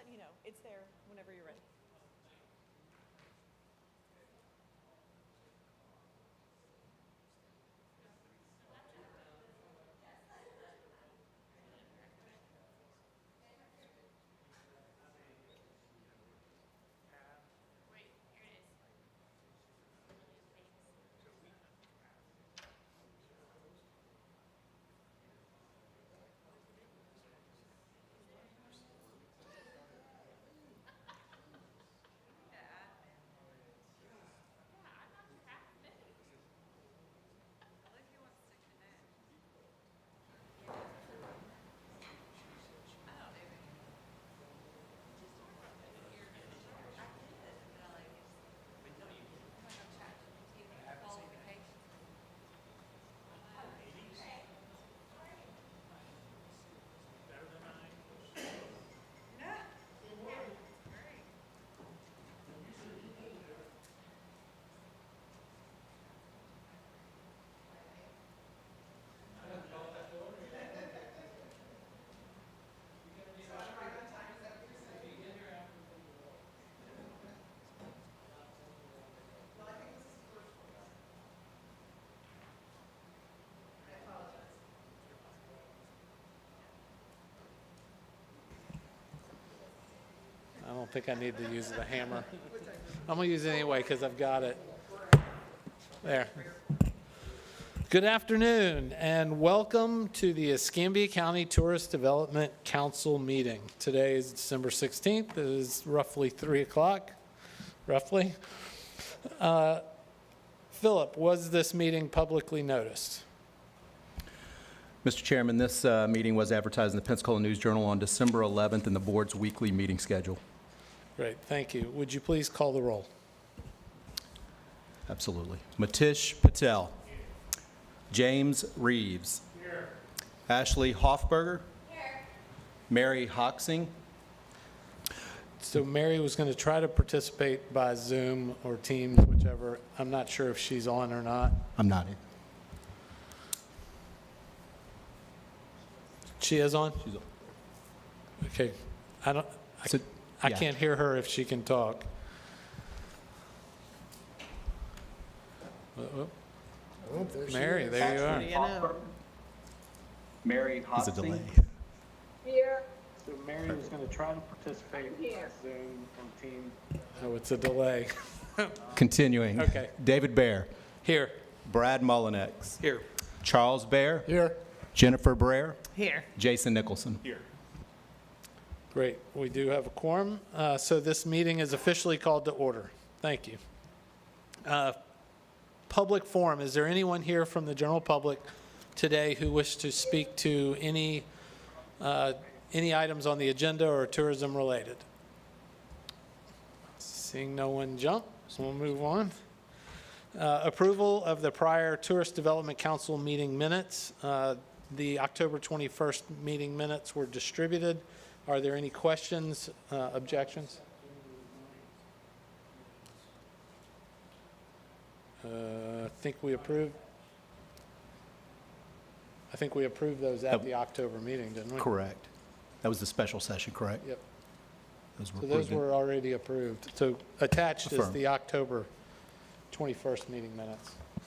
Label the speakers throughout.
Speaker 1: letting you know. It's there whenever you're ready.
Speaker 2: I don't think I need to use the hammer. I'm going to use it anyway because I've got it. There. Good afternoon and welcome to the Escambia County Tourist Development Council meeting. Today is December 16th. It is roughly 3 o'clock, roughly. Philip, was this meeting publicly noticed?
Speaker 3: Mr. Chairman, this meeting was advertised in the Pensacola News-Journal on December 11th in the board's weekly meeting schedule.
Speaker 2: Great, thank you. Would you please call the roll?
Speaker 3: Absolutely. Matish Patel. James Reeves. Here. Ashley Hoffberger. Here. Mary Hoxing.
Speaker 2: So Mary was going to try to participate by Zoom or Teams, whichever. I'm not sure if she's on or not.
Speaker 3: I'm not in.
Speaker 2: She is on?
Speaker 3: She's on.
Speaker 2: Okay. I
Speaker 3: Yeah.
Speaker 2: can't hear her if she can talk. Mary, there you are.
Speaker 4: You know.
Speaker 5: Mary
Speaker 3: There's a
Speaker 5: Hoxie.
Speaker 3: delay.
Speaker 4: Here.
Speaker 6: So Mary was going to try to participate on Zoom on Teams.
Speaker 2: Oh, it's a delay.
Speaker 3: Continuing.
Speaker 2: Okay.
Speaker 3: David Bear.
Speaker 2: Here.
Speaker 3: Brad Mullinex.
Speaker 2: Here.
Speaker 3: Charles Bear.
Speaker 2: Here.
Speaker 3: Jennifer Brer.
Speaker 4: Here.
Speaker 3: Jason Nicholson.
Speaker 6: Here.
Speaker 2: Great. We do have a quorum. So this meeting is officially called to order. Thank you. Public forum. Is there anyone here from the general public today who wish to speak to any items on the agenda or tourism related? Seeing no one jump, so we'll move on. Approval of the prior Tourist Development Council meeting minutes. The October 21st meeting minutes were distributed. Are there any questions, objections? I think we approved those at the October meeting, didn't we?
Speaker 3: Correct. That was the special session, correct?
Speaker 2: Yep.
Speaker 3: Those were
Speaker 2: So those
Speaker 3: approved.
Speaker 2: were already approved. So attached is
Speaker 3: Affirmed.
Speaker 2: the October 21st meeting minutes.
Speaker 7: I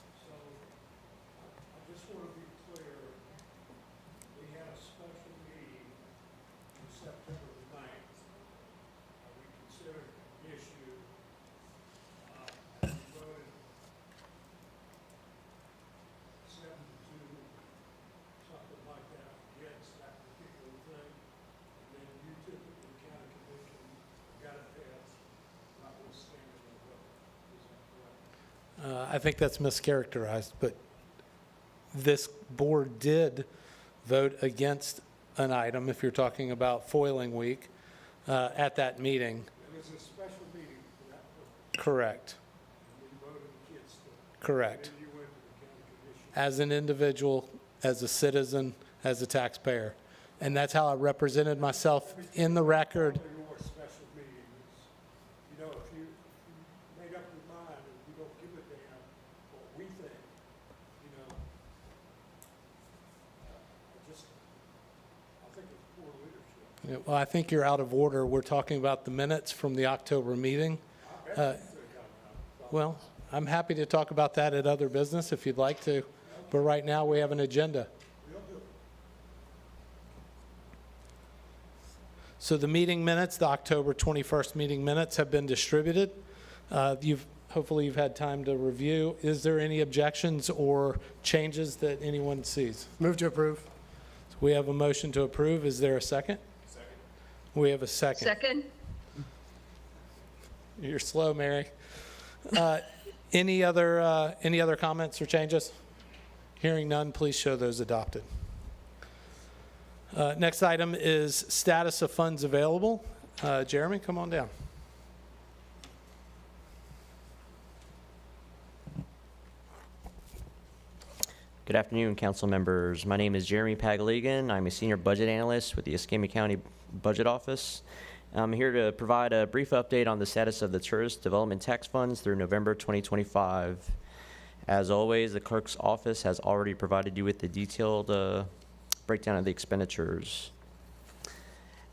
Speaker 7: just want to be clear, we had a special meeting on September the 9th. We considered an issue, and we voted 7-2, something like that, against that particular thing. And then you took it to the county commission, got it passed, notwithstanding the vote. Is that correct?
Speaker 2: I think that's mischaracterized, but this board did vote against an item, if you're talking about foiling week, at that meeting.
Speaker 7: It was a special meeting for that purpose,
Speaker 2: Correct,
Speaker 7: and we voted against it.
Speaker 2: correct.
Speaker 7: Then you went to the county commission.
Speaker 2: As an individual, as a citizen, as a taxpayer. And that's how I represented myself in the record.
Speaker 7: Your special meeting is, you know, if you made up your mind and you don't give a damn what we think, you know, I think it's poor leadership.
Speaker 2: Yeah, well, I think you're out of order. We're talking about the minutes from the October meeting. Well, I'm happy to talk about that at other business if you'd like to, but right now we have an agenda. So the meeting minutes, the October 21st meeting minutes have been distributed. Hopefully you've had time to review. Is there any objections or changes that anyone sees?
Speaker 4: Move to approve.
Speaker 2: So we have a motion to approve. Is there a second? Second. We have a second.
Speaker 8: Second?
Speaker 2: You're slow, Mary. Any other comments or changes? Hearing none, please show those adopted. Next item is status of funds available. Jeremy, come on down.
Speaker 9: Good afternoon, council members. My name is Jeremy Pagaligan. I'm a senior budget analyst with the Escambia County Budget Office. I'm here to provide a brief update on the status of the tourist development tax funds through November 2025. As always, the clerk's office has already provided you with the detailed breakdown of the expenditures.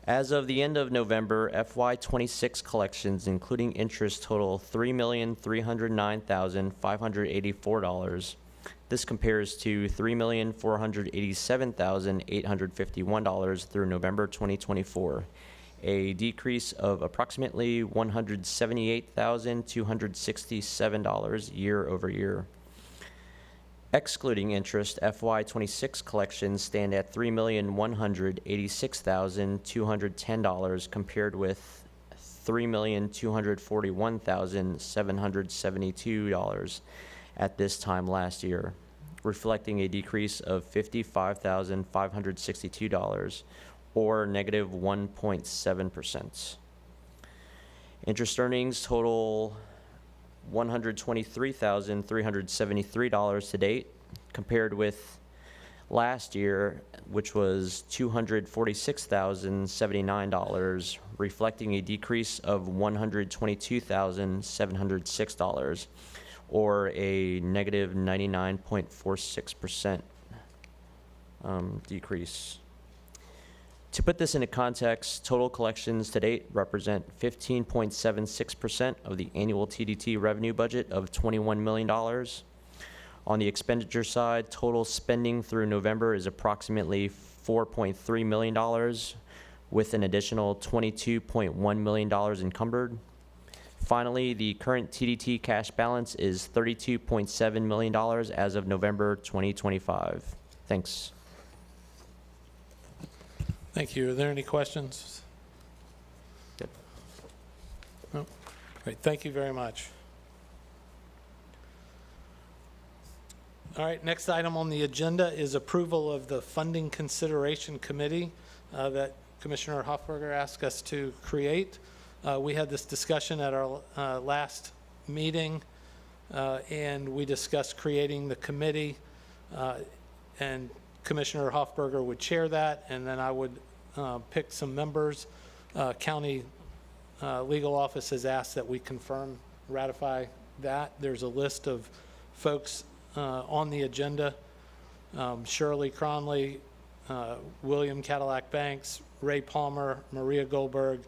Speaker 9: As of the end of November, FY26 collections, including interest, total $3,309,584. This compares to $3,487,851 through November 2024, a decrease of approximately $178,267 year over year. Excluding interest, FY26 collections stand at $3,186,210 compared with $3,241,772 at this time last year, reflecting a decrease of $55,562 or negative 1.7%. Interest earnings total $123,373 to date, compared with last year, which was $246,079, reflecting a decrease of $122,706, or a negative 99.46% decrease. To put this into context, total collections to date represent 15.76% of the annual TDT revenue budget of $21 million. On the expenditure side, total spending through November is approximately $4.3 million, with an additional $22.1 million encumbered. Finally, the current TDT cash balance is $32.7 million as of November 2025. Thanks.
Speaker 2: Thank you. Are there any questions?
Speaker 9: Good.
Speaker 2: No? Great. Thank you very much. All right, next item on the agenda is approval of the Funding Consideration Committee that Commissioner Hoffberger asked us to create. We had this discussion at our last meeting, and we discussed creating the committee, and Commissioner Hoffberger would chair that, and then I would pick some members. County Legal Office has asked that we confirm, ratify that. There's a list of folks on the agenda: Shirley Cronley, William Cadillac Banks, Ray Palmer, Maria Goldberg,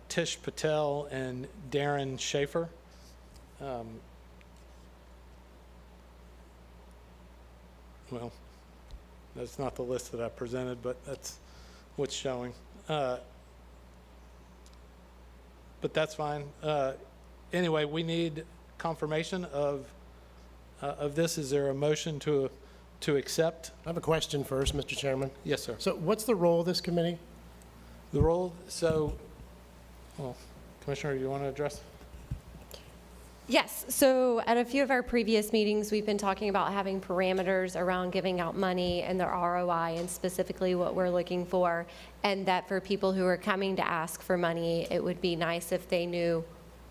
Speaker 2: Tish Patel, and Darren Schaefer. Well, that's not the list that I presented, but that's what's showing. But that's fine. Anyway, we need confirmation of this. Is there a motion to accept?
Speaker 4: I have a question first, Mr. Chairman.
Speaker 2: Yes, sir.
Speaker 4: So what's the role of this committee?
Speaker 2: The role, well, Commissioner, you want to address?
Speaker 10: Yes, so at a few of our previous meetings, we've been talking about having parameters around giving out money and their ROI and specifically what we're looking for, and that for people who are coming to ask for money, it would be nice if they knew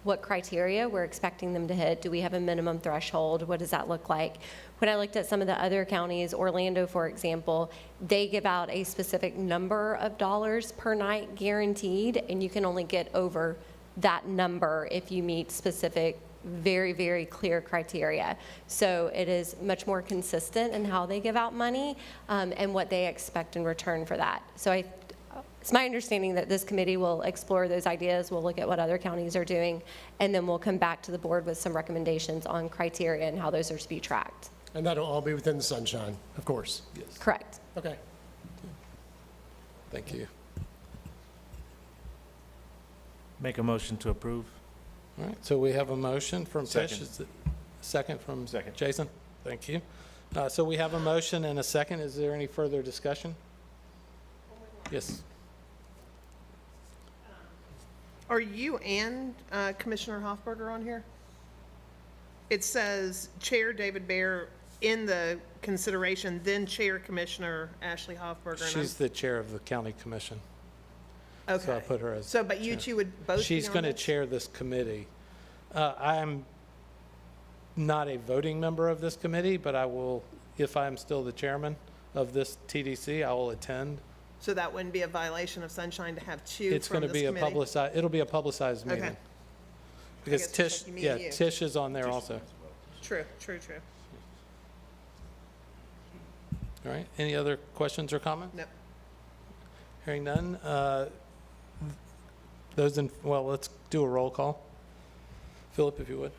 Speaker 10: what criteria we're expecting them to hit. Do we have a minimum threshold? What does that look like? When I looked at some of the other counties, Orlando, for example, they give out a specific number of dollars per night guaranteed, and you can only get over that number if you meet specific, very, very clear criteria. So it is much more consistent in how they give out money and what they expect in return for that. So it's my understanding that this committee will explore those ideas, we'll look at what other counties are doing, and then we'll come back to the board with some recommendations on criteria and how those are to be tracked.
Speaker 4: And that'll all be within the sunshine, of course.
Speaker 10: Correct.
Speaker 4: Okay.
Speaker 2: Thank you.
Speaker 8: Make a motion to approve.
Speaker 2: All right, so we have a motion from Tish.
Speaker 8: Second.
Speaker 2: Is it- Second from
Speaker 8: Second.
Speaker 2: Jason? Thank you. So we have a motion and a second. Is there any further discussion? Yes.
Speaker 1: Are you and Commissioner Hoffberger on here? It says Chair David Bear in the consideration, then Chair Commissioner Ashley Hoffberger. and
Speaker 2: She's the chair of the county commission.
Speaker 1: I'm-
Speaker 2: So I
Speaker 1: Okay.
Speaker 2: put her as.
Speaker 1: So, but you
Speaker 2: chair.
Speaker 1: two would both be
Speaker 2: She's
Speaker 1: on
Speaker 2: going to
Speaker 1: this?
Speaker 2: chair this committee. I'm not a voting member of this committee, but I will, if I'm still the chairman of this TDC, I will attend.
Speaker 1: So that wouldn't be a violation of sunshine to have two
Speaker 2: It's
Speaker 1: from
Speaker 2: going to
Speaker 1: this
Speaker 2: be a
Speaker 1: committee?
Speaker 2: publicized, it'll be a publicized
Speaker 1: Okay.
Speaker 2: meeting. Because
Speaker 1: guess it's
Speaker 2: Tish,
Speaker 1: like you, me,
Speaker 2: yeah,
Speaker 1: and you.
Speaker 2: Tish is on there also.
Speaker 1: True.
Speaker 2: All right, any other questions or comments?
Speaker 1: No.
Speaker 2: Hearing none, those in, well, let's do a roll call. Philip, if you would.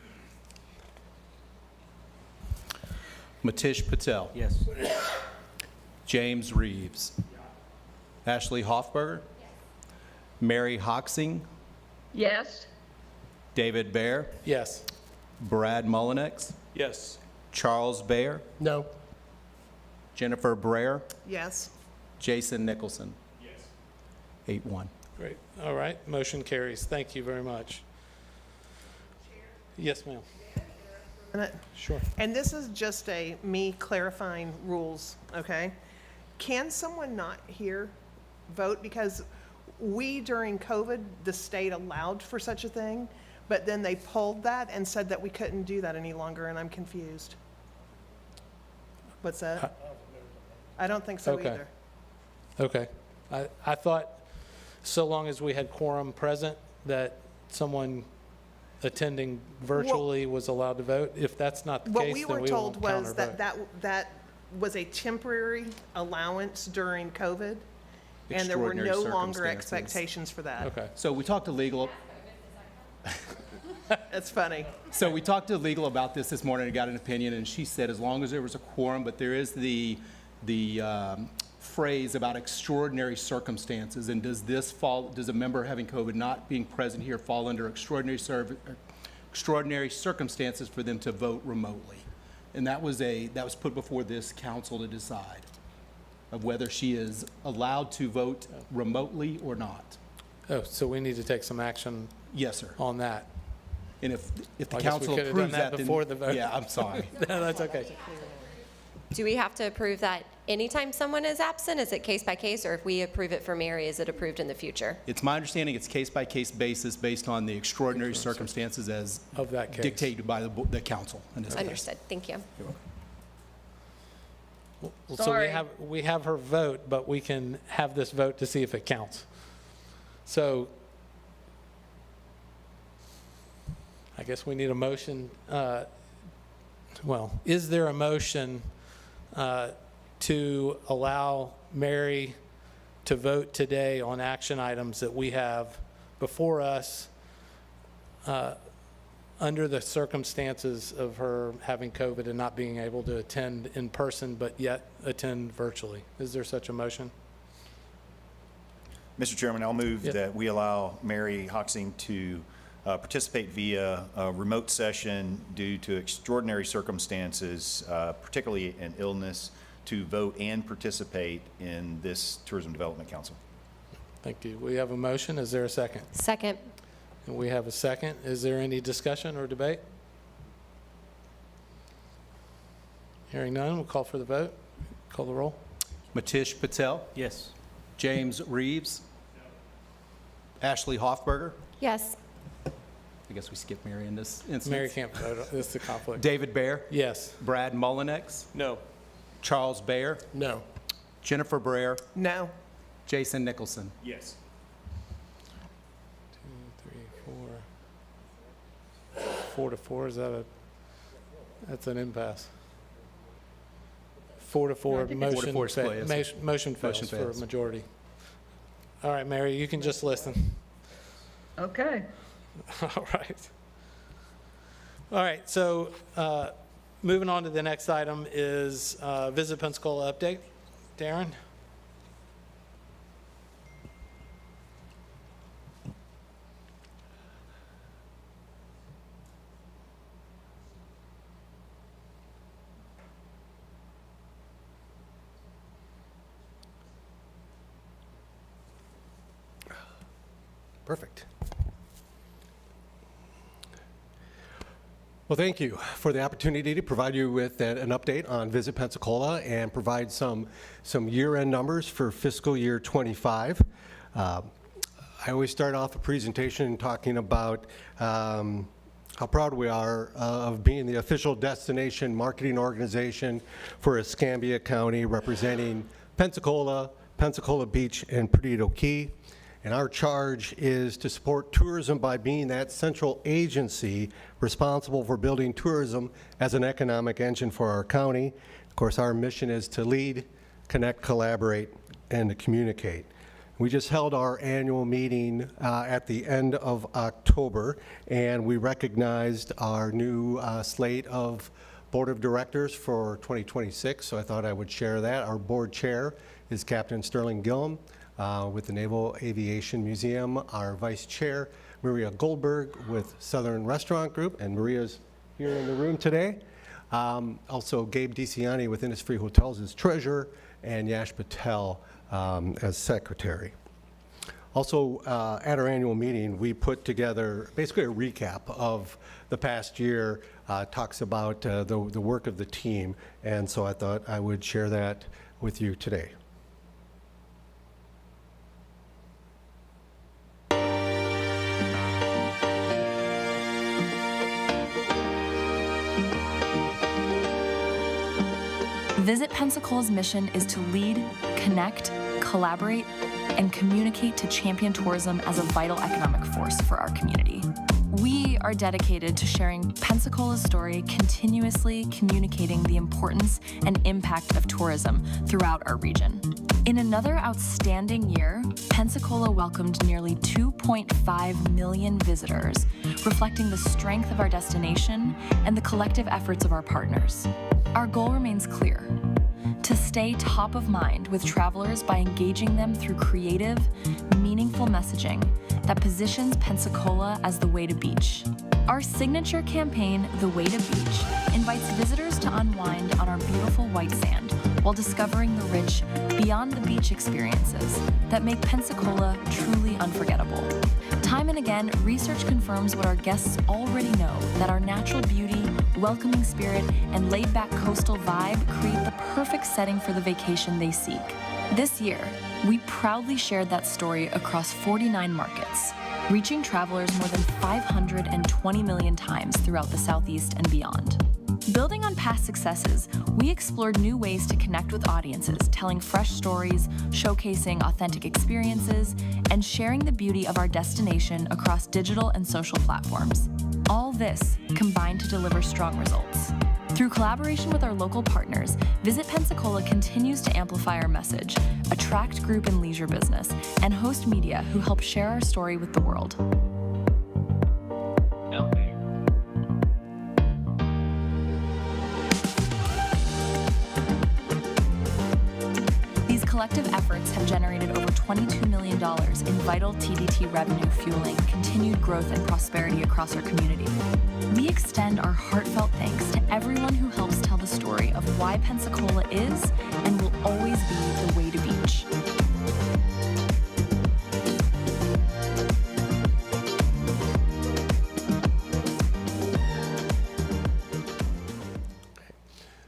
Speaker 3: Matish Patel.
Speaker 8: Yes.
Speaker 3: James Reeves. Ashley Hoffberger. Mary Hoxing.
Speaker 11: Yes.
Speaker 3: David Bear.
Speaker 2: Yes.
Speaker 3: Brad Mullinex.
Speaker 8: Yes.
Speaker 3: Charles Bear.
Speaker 4: No.
Speaker 3: Jennifer Brer.
Speaker 1: Yes.
Speaker 3: Jason Nicholson. Yes. 8-1.
Speaker 2: Great, all right, motion carries. Thank you very much. Yes, ma'am. Sure.
Speaker 1: And this is just me clarifying rules, okay? Can someone not here vote? Because we, during COVID, the state allowed for such a thing, but then they pulled that and said that we couldn't do that any longer, and I'm confused. What's that? I don't think so
Speaker 2: Okay.
Speaker 1: either.
Speaker 2: Okay. I thought so long as we had quorum present, that someone attending virtually was allowed to vote. If that's not the
Speaker 1: What
Speaker 2: case,
Speaker 1: we
Speaker 2: then
Speaker 1: were
Speaker 2: we won't
Speaker 1: told was
Speaker 2: counter-vote.
Speaker 1: that was a temporary allowance during COVID, and there were
Speaker 3: Extraordinary
Speaker 1: no longer
Speaker 3: circumstances.
Speaker 1: expectations for that.
Speaker 2: Okay,
Speaker 3: So we talked to legal.
Speaker 1: It's funny.
Speaker 3: So we talked to legal about this morning and got an opinion, and she said as long as there was a quorum, but there is the phrase about extraordinary circumstances, and does a member having COVID not being present here fall under extraordinary circumstances for them to vote remotely? And that was put before this council to decide of whether she is allowed to vote remotely or not.
Speaker 2: oh, so we need to take some action
Speaker 3: Yes, sir.
Speaker 2: on that.
Speaker 3: And if the
Speaker 2: I guess we
Speaker 3: council
Speaker 2: could have
Speaker 3: approves
Speaker 2: done that
Speaker 3: that, then...
Speaker 2: before the vote.
Speaker 3: Yeah, I'm sorry.
Speaker 2: No, that's okay.
Speaker 10: Do we have to approve that anytime someone is absent? Is it case by case, or if we approve it for Mary, is it approved in the future?
Speaker 3: It's my understanding it's case-by-case basis based on the extraordinary circumstances as
Speaker 2: Of that case.
Speaker 3: dictated by the council in this case.
Speaker 10: Understood, thank you.
Speaker 2: Well, So
Speaker 11: Sorry.
Speaker 2: we have her vote, but we can have this vote to see if it counts. So I guess we need a motion. Well, is there a motion to allow Mary to vote today on action items that we have before us under the circumstances of her having COVID and not being able to attend in person, but yet attend virtually? Is there such a motion?
Speaker 12: Mr. Chairman, I'll move
Speaker 2: Yep.
Speaker 12: that we allow Mary Hoxing to participate via a remote session due to extraordinary circumstances, particularly an illness, to vote and participate in this Tourism Development Council.
Speaker 2: Thank you. We have a motion. Is there a second?
Speaker 10: Second.
Speaker 2: And we have a second. Is there any discussion or debate? Hearing none, we'll call for the vote. Call the roll.
Speaker 3: Matish Patel,
Speaker 8: Yes.
Speaker 3: James Reeves, Ashley Hoffberger.
Speaker 10: Yes.
Speaker 3: I guess we skipped Mary in this instance.
Speaker 2: Mary can't vote. This is a conflict.
Speaker 3: David Bear,
Speaker 2: Yes.
Speaker 3: Brad Mullinex,
Speaker 8: No.
Speaker 3: Charles Bear,
Speaker 4: No.
Speaker 3: Jennifer Brer,
Speaker 1: No.
Speaker 3: Jason Nicholson.
Speaker 8: Yes.
Speaker 2: 2, 3, 4. 4 to 4, is that that's an impasse. 4 to 4,
Speaker 3: I think it's 4 to
Speaker 2: motion
Speaker 3: 4 is
Speaker 2: fa-
Speaker 3: play, yes, sir.
Speaker 2: motion fails
Speaker 3: Motion
Speaker 2: for a
Speaker 3: fails.
Speaker 2: majority. All right, Mary, you can just listen.
Speaker 1: Okay.
Speaker 2: All right. All right, so moving on to the next item is Visit Pensacola update. Darren?
Speaker 4: Perfect. Well, thank you for the opportunity to provide you with an update on Visit Pensacola and provide some year-end numbers for fiscal year '25. I always start off a presentation talking about how proud we are of being the official destination marketing organization for Escambia County, representing Pensacola, Pensacola Beach, and Perdido Key. And our charge is to support tourism by being that central agency responsible for building tourism as an economic engine for our county. Of course, our mission is to lead, connect, collaborate, and to communicate. We just held our annual meeting at the end of October, and we recognized our new slate of board of directors for 2026, so I thought I would share that. Our board chair is Captain Sterling Gillum with the Naval Aviation Museum. Our vice chair, Maria Goldberg with Southern Restaurant Group, and Maria's here in the room today. Also, Gabe DeCiani with Innisfree Hotels as treasurer, and Yash Patel as secretary. Also, at our annual meeting, we put together basically a recap of the past year, talks about the work of the team, and so I thought I would share that with you today.
Speaker 11: Visit Pensacola's mission is to lead, connect, collaborate, and communicate to champion tourism as a vital economic force for our community. We are dedicated to sharing Pensacola's story, continuously communicating the importance and impact of tourism throughout our region. In another outstanding year, Pensacola welcomed nearly 2.5 million visitors, reflecting the strength of our destination and the collective efforts of our partners. Our goal remains clear: to stay top of mind with travelers by engaging them through creative, meaningful messaging that positions Pensacola as the way to beach. Our signature campaign, The Way to Beach, invites visitors to unwind on our beautiful white sand while discovering the rich, beyond the beach experiences that make Pensacola truly unforgettable. Time and again, research confirms what our guests already know, that our natural beauty, welcoming spirit, and laid-back coastal vibe create the perfect setting for the vacation they seek. This year, we proudly shared that story across 49 markets, reaching travelers more than 520 million times throughout the Southeast and beyond. Building on past successes, we explored new ways to connect with audiences, telling fresh stories, showcasing authentic experiences, and sharing the beauty of our destination across digital and social platforms. All this combined to deliver strong results. Through collaboration with our local partners, Visit Pensacola continues to amplify our message, attract group and leisure business, and host media who help share our story with the world. These collective efforts have generated over $22 million in vital TDT revenue, fueling continued growth and prosperity across our community. We extend our heartfelt thanks to everyone who helps tell the story of why Pensacola is and will always be the way to beach.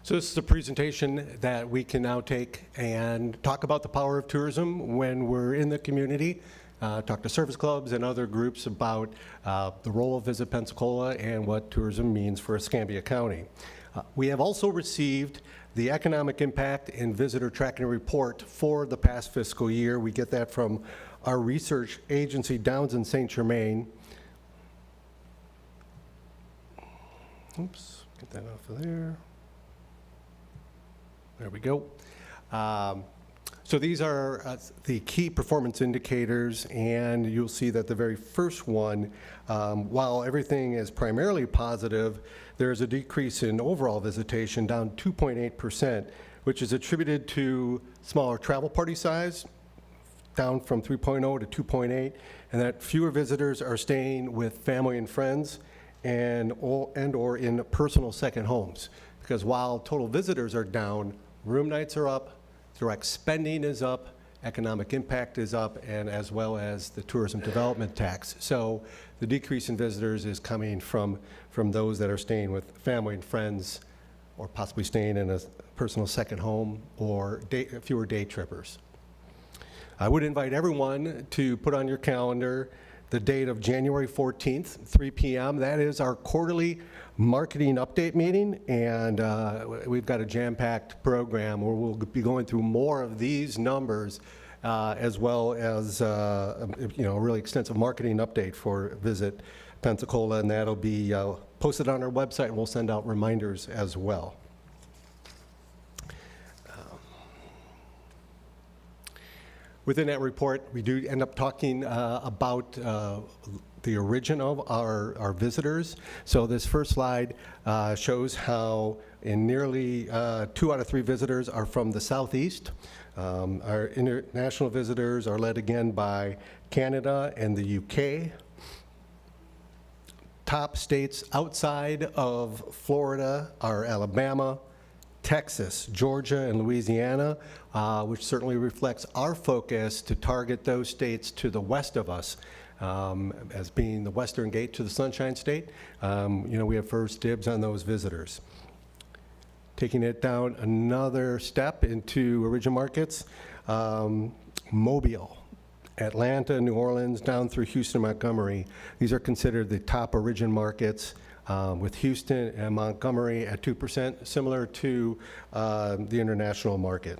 Speaker 4: So this is a presentation that we can now take and talk about the power of tourism when we're in the community, talk to service clubs and other groups about the role of Visit Pensacola and what tourism means for Escambia County. We have also received the Economic Impact and Visitor Tracking Report for the past fiscal year. We get that from our research agency, Downs and St. Germain. Oops, get that off of there. There we go. So So these are the key performance indicators, and you'll see that the very first one, while everything is primarily positive, there's a decrease in overall visitation, down 2.8%, which is attributed to smaller travel party size, down from 3.0 to 2.8, and that fewer visitors are staying with family and friends and/or in personal second homes. Because while total visitors are down, room nights are up, direct spending is up, economic impact is up, and as well as the tourism development tax. So the decrease in visitors is coming from those that are staying with family and friends, or possibly staying in a personal second home, or fewer day trippers. I would invite everyone to put on your calendar the date of January 14th, 3 p.m. That is our quarterly marketing update meeting, and we've got a jam-packed program where we'll be going through more of these numbers as well as a really extensive marketing update for Visit Pensacola, and that'll be posted on our website, and we'll send out reminders as well. Within that report, we do end up talking about the origin of our visitors. So this first slide shows how in nearly 2 out of 3 visitors are from the Southeast. Our international visitors are led again by Canada and the UK. Top states outside of Florida are Alabama, Texas, Georgia, and Louisiana, which certainly reflects our focus to target those states to the west of us as being the western gate to the Sunshine State. We have first dibs on those visitors. Taking it down another step into origin markets, Mobile, Atlanta, New Orleans, down through Houston, Montgomery. These are considered the top origin markets, with Houston and Montgomery at 2%, similar to the international market.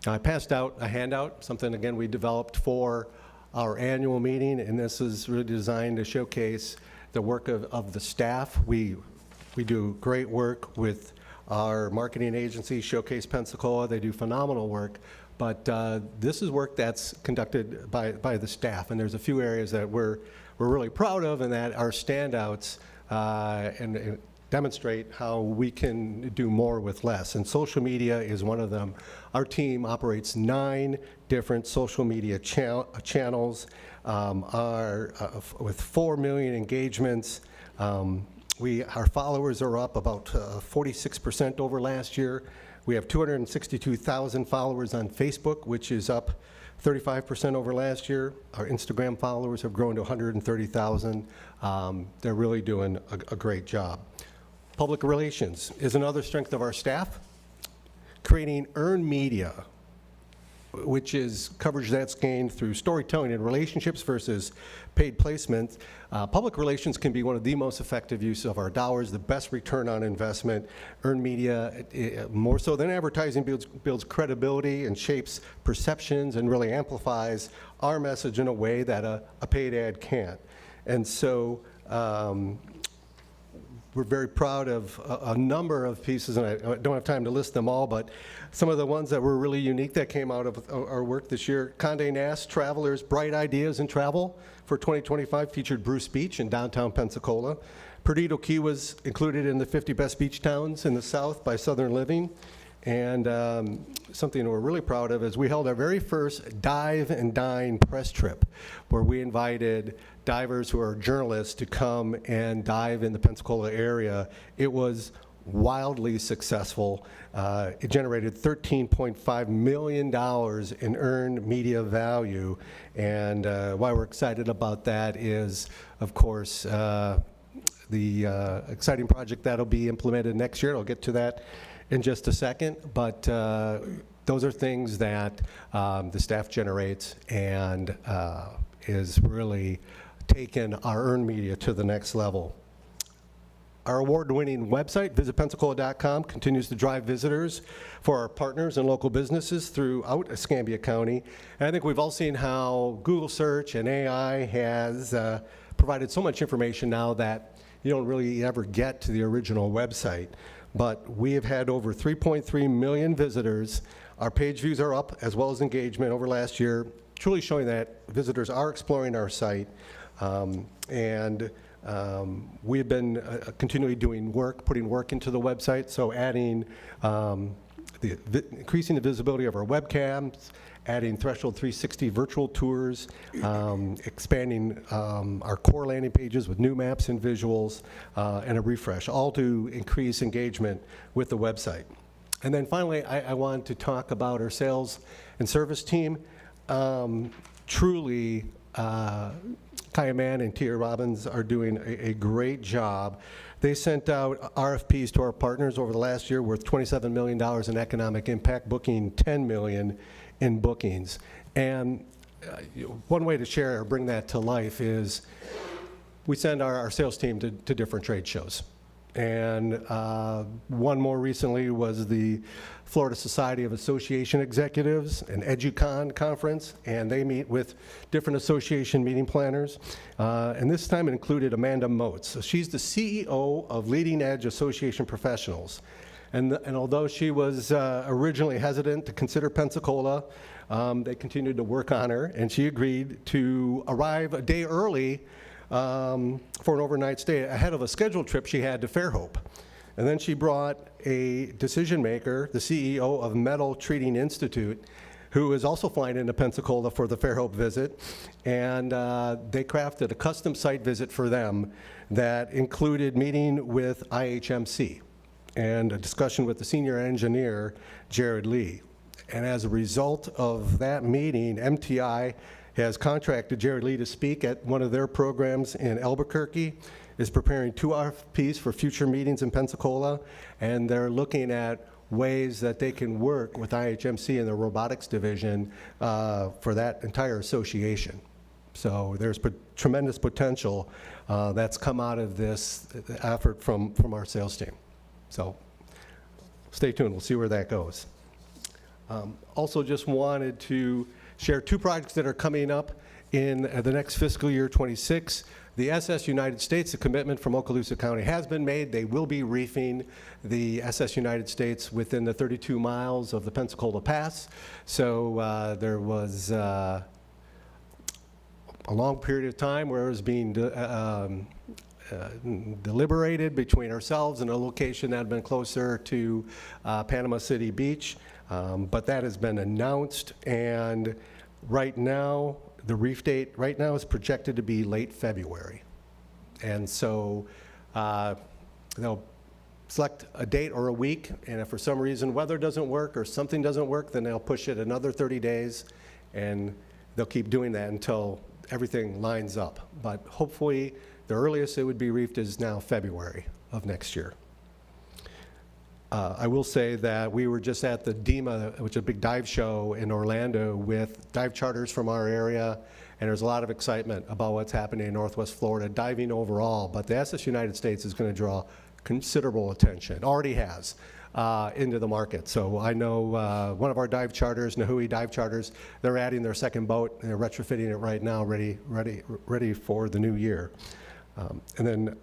Speaker 4: I passed out a handout, something again we developed for our annual meeting, and this is really designed to showcase the work of the staff. We do great work with our marketing agency, Showcase Pensacola. They do phenomenal work. But this is work that's conducted by the staff, and there's a few areas that we're really proud of and that are standouts and demonstrate how we can do more with less. And social media is one of them. Our team operates 9 different social media channels, with 4 million engagements. Our followers are up about 46% over last year. We have 262,000 followers on Facebook, which is up 35% over last year. Our Instagram followers have grown to 130,000. They're really doing a great job. Public relations is another strength of our staff. Creating earned media, which is coverage that's gained through storytelling and relationships versus paid placement. Public relations can be one of the most effective use of our dollars, the best return on investment. Earned media, more so than advertising, builds credibility and shapes perceptions and really amplifies our message in a way that a paid ad can't. And so we're very proud of a number of pieces, and I don't have time to list them all, but some of the ones that were really unique that came out of our work this year. Condé Nast Travelers' Bright Ideas in Travel for 2025 featured Bruce Beach in downtown Pensacola. Perdido Key was included in the 50 Best Beach Towns in the South by Southern Living. And something we're really proud of is we held our very first Dive and Dine press trip, where we invited divers who are journalists to come and dive in the Pensacola area. It was wildly successful. It generated $13.5 million in earned media value. And why we're excited about that is, of course, the exciting project that'll be implemented next year. I'll get to that in just a second, but those are things that the staff generates and is really taken our earned media to the next level. Our award-winning website, visitpensacola.com, continues to drive visitors for our partners and local businesses throughout Escambia County. And I think we've all seen how Google search and AI has provided so much information now that you don't really ever get to the original website. but we have had over 3.3 million visitors. Our page views are up, as well as engagement over last year, truly showing that visitors are exploring our site. We've been continually doing work, putting work into the website, so adding, increasing the visibility of our webcams, adding Threshold 360 virtual tours, expanding our core landing pages with new maps and visuals, and a refresh, all to increase engagement with the website. And then finally, I want to talk about our sales and service team. Truly, Kaya Mann and Tia Robbins are doing a great job. They sent out RFPs to our partners over the last year worth $27 million in economic impact, booking $10 million in bookings. And one way to share or bring that to life is we send our sales team to different trade shows. And one more recently was the Florida Society of Association Executives, an EduCon conference, and they meet with different association meeting planners. And this time it included Amanda Moats. So she's the CEO of Leading Edge Association Professionals. And although she was originally hesitant to consider Pensacola, they continued to work on her, and she agreed to arrive a day early for an overnight stay ahead of a scheduled trip she had to Fairhope. And then she brought a decision maker, the CEO of Metal Treating Institute, who is also flying into Pensacola for the Fairhope visit. And they crafted a custom site visit for them that included meeting with IHMC and a discussion with the senior engineer, Jared Lee. And as a result of that meeting, MTI has contracted Jared Lee to speak at one of their programs in Albuquerque, is preparing 2 RFPs for future meetings in Pensacola, and they're looking at ways that they can work with IHMC and the robotics division for that entire association. So there's tremendous potential that's come out of this effort from our sales team. So stay tuned, we'll see where that goes. Also just wanted to share 2 projects that are coming up in the next fiscal year 26. The SS United States, a commitment from Okaloosa County has been made. They will be reefing the SS United States within the 32 miles of the Pensacola Pass. So there was a long period of time where it was being deliberated between ourselves and a location that had been closer to Panama City Beach. But that has been announced, and right now, the reef date right now is projected to be late February. And so they'll select a date or a week, and if for some reason weather doesn't work or something doesn't work, then they'll push it another 30 days, and they'll keep doing that until everything lines up. But hopefully, the earliest it would be reefed is now February of next year. I will say that we were just at the DEMA, which is a big dive show in Orlando, with dive charters from our area, and there's a lot of excitement about what's happening in Northwest Florida, diving overall, but the SS United States is going to draw considerable attention, already has, into the market. So I know one of our dive charters, Nahui Dive Charters, they're adding their second boat, and they're retrofitting it right now, ready for the new year. And then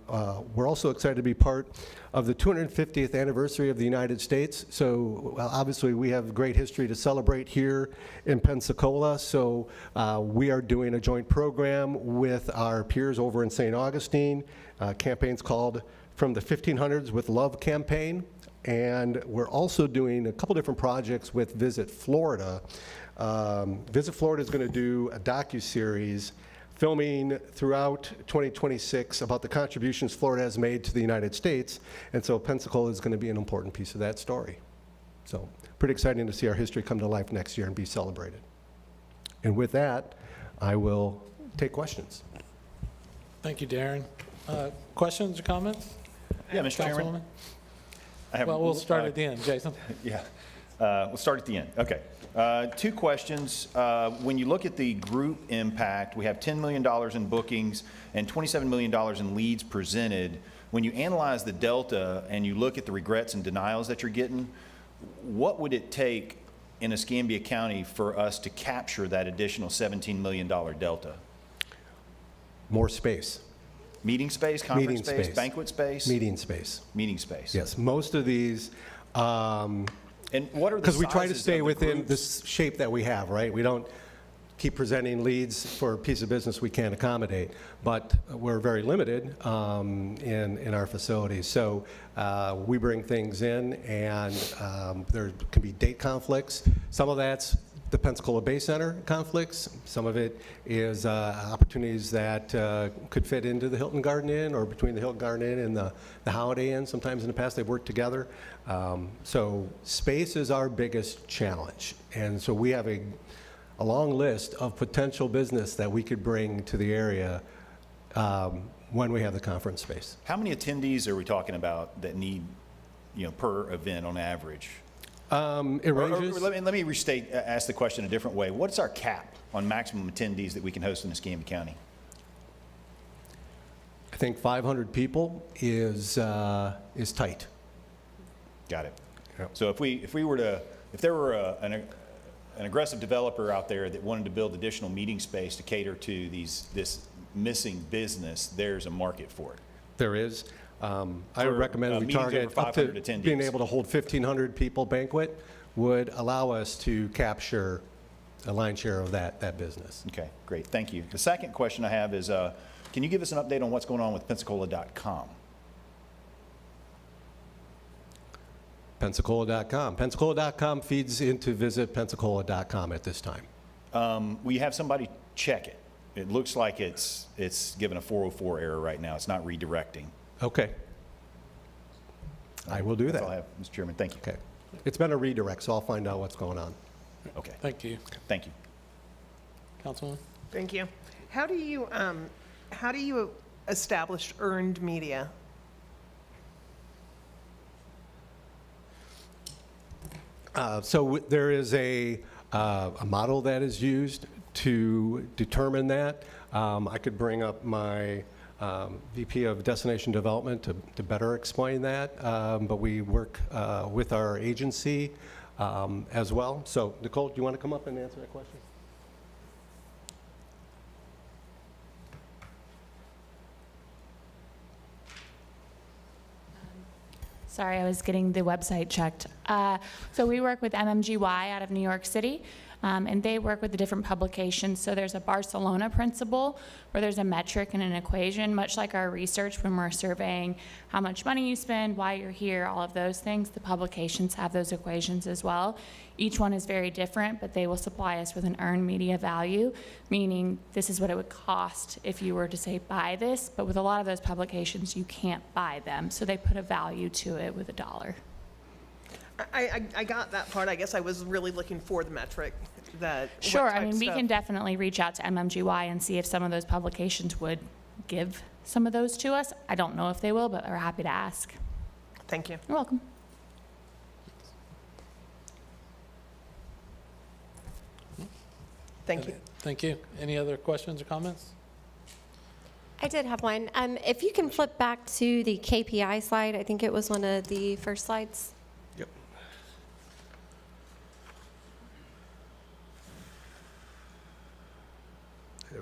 Speaker 4: we're also excited to be part of the 250th anniversary of the United States. So obviously we have great history to celebrate here in Pensacola. So we are doing a joint program with our peers over in St. Augustine. Campaign's called From the 1500s with Love campaign. And we're also doing a couple different projects with Visit Florida. Visit Florida is going to do a docuseries filming throughout 2026 about the contributions Florida has made to the United States, and so Pensacola is going to be an important piece of that story. So pretty exciting to see our history come to life next year and be celebrated. And with that, I will take questions.
Speaker 2: Thank you, Darren. Questions or comments?
Speaker 12: Yeah, Mr. Chairman.
Speaker 2: Councilwoman?
Speaker 12: I have-
Speaker 2: Well, we'll start at the end. Jason?
Speaker 12: Yeah, we'll start at the end. Okay. 2 questions. When you look at the group impact, we have $10 million in bookings and $27 million in leads presented. When you analyze the delta and you look at the regrets and denials that you're getting, what would it take in Escambia County for us to capture that additional $17 million delta?
Speaker 4: More space.
Speaker 12: Meeting space, conference
Speaker 4: Meeting
Speaker 12: space,
Speaker 4: space.
Speaker 12: banquet space?
Speaker 4: Meeting space.
Speaker 12: Meeting space.
Speaker 4: Yes, most of these,
Speaker 12: And what are the
Speaker 4: because we try to
Speaker 12: sizes
Speaker 4: stay
Speaker 12: of the
Speaker 4: within the
Speaker 12: groups?
Speaker 4: shape that we have, right? We don't keep presenting leads for a piece of business we can't accommodate, but we're very limited in our facilities. So we bring things in, and there can be date conflicts. Some of that's the Pensacola Bay Center conflicts. Some of it is opportunities that could fit into the Hilton Garden Inn or between the Hilton Garden Inn and the Holiday Inn. Sometimes in the past they've worked together. So space is our biggest challenge. And so we have a long list of potential business that we could bring to the area when we have the conference space.
Speaker 12: How many attendees are we talking about that need, per event on average?
Speaker 4: It
Speaker 12: Or
Speaker 4: ranges.
Speaker 12: let me ask the question a different way. What's our cap on maximum attendees that we can host in Escambia County?
Speaker 4: I think 500 people is tight.
Speaker 12: Got it.
Speaker 4: Yep.
Speaker 12: So if there were an aggressive developer out there that wanted to build additional meeting space to cater to this missing business, there's a market for it.
Speaker 4: There is. I
Speaker 12: For,
Speaker 4: would recommend we
Speaker 12: meetings
Speaker 4: target
Speaker 12: over
Speaker 4: up to
Speaker 12: 500 attendees.
Speaker 4: being able to hold 1,500 people banquet would allow us to capture a lion's share of that business.
Speaker 12: Okay, great, thank you. The second question I have is, can you give us an update on what's going on with Pensacola.com?
Speaker 4: Pensacola.com. Pensacola.com feeds into visitpensacola.com at this time.
Speaker 12: We have somebody check it. It looks like it's given a 404 error right now. It's not redirecting.
Speaker 4: Okay. I will do
Speaker 12: That's all I
Speaker 4: that.
Speaker 12: have, Mr. Chairman. Thank you.
Speaker 4: Okay. It's been a redirect, so I'll find out what's going on.
Speaker 12: Okay,
Speaker 2: Thank you.
Speaker 12: thank you.
Speaker 2: Councilwoman?
Speaker 1: Thank you. How do you establish earned media?
Speaker 4: There is a model that is used to determine that. I could bring up my VP of Destination Development to better explain that, but we work with our agency as well. So Nicole, do you want to come up and answer that question?
Speaker 13: Sorry, I was getting the website checked. So we work with MMGY out of New York City, and they work with the different publications. So there's a Barcelona principle where there's a metric and an equation, much like our research when we're surveying how much money you spend, why you're here, all of those things. The publications have those equations as well. Each one is very different, but they will supply us with an earned media value, meaning this is what it would cost if you were to say buy this, but with a lot of those publications, you can't buy them. So they put a value to it with a dollar.
Speaker 1: I got that part. I guess I was really looking for the metric that. what
Speaker 13: Sure, I
Speaker 1: type
Speaker 13: mean, we
Speaker 1: stuff-
Speaker 13: can definitely reach out to MMGY and see if some of those publications would give some of those to us. I don't know if they will, but we're happy to ask.
Speaker 1: Thank you.
Speaker 13: You're welcome.
Speaker 1: Thank you.
Speaker 2: Thank you. Any other questions or comments?
Speaker 10: I did have one. If you can flip back to the KPI slide, I think it was one of the first slides.
Speaker 4: Yep.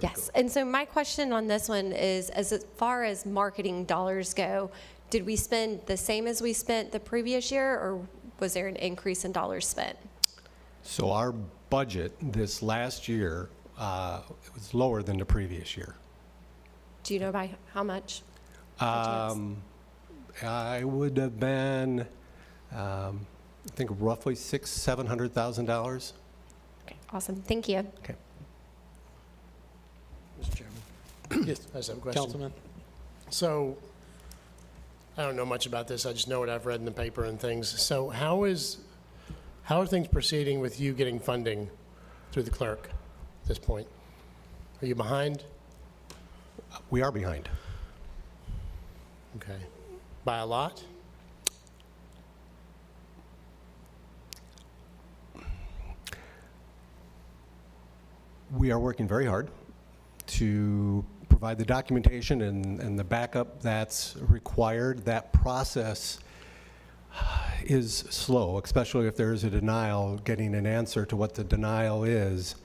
Speaker 10: Yes, and so my question on this one is, as far as marketing dollars go, did we spend the same as we spent the previous year, or was there an increase in dollars spent?
Speaker 4: So our budget this last year was lower than the previous year.
Speaker 10: Do you know by how much?
Speaker 4: I would have been, I think roughly $700,000.
Speaker 10: Okay, awesome, thank you.
Speaker 4: Okay.
Speaker 14: Mr. Chairman,
Speaker 2: Yes,
Speaker 14: I just have a question.
Speaker 2: Councilman.
Speaker 14: So, I don't know much about this, I just know what I've read in the paper and things. So how are things proceeding with you getting funding through the clerk at this point? Are you behind?
Speaker 4: We are behind.
Speaker 14: Okay. By a lot?
Speaker 4: We are working very hard to provide the documentation and the backup that's required. That process is slow, especially if there is a denial. Getting an answer to what the denial is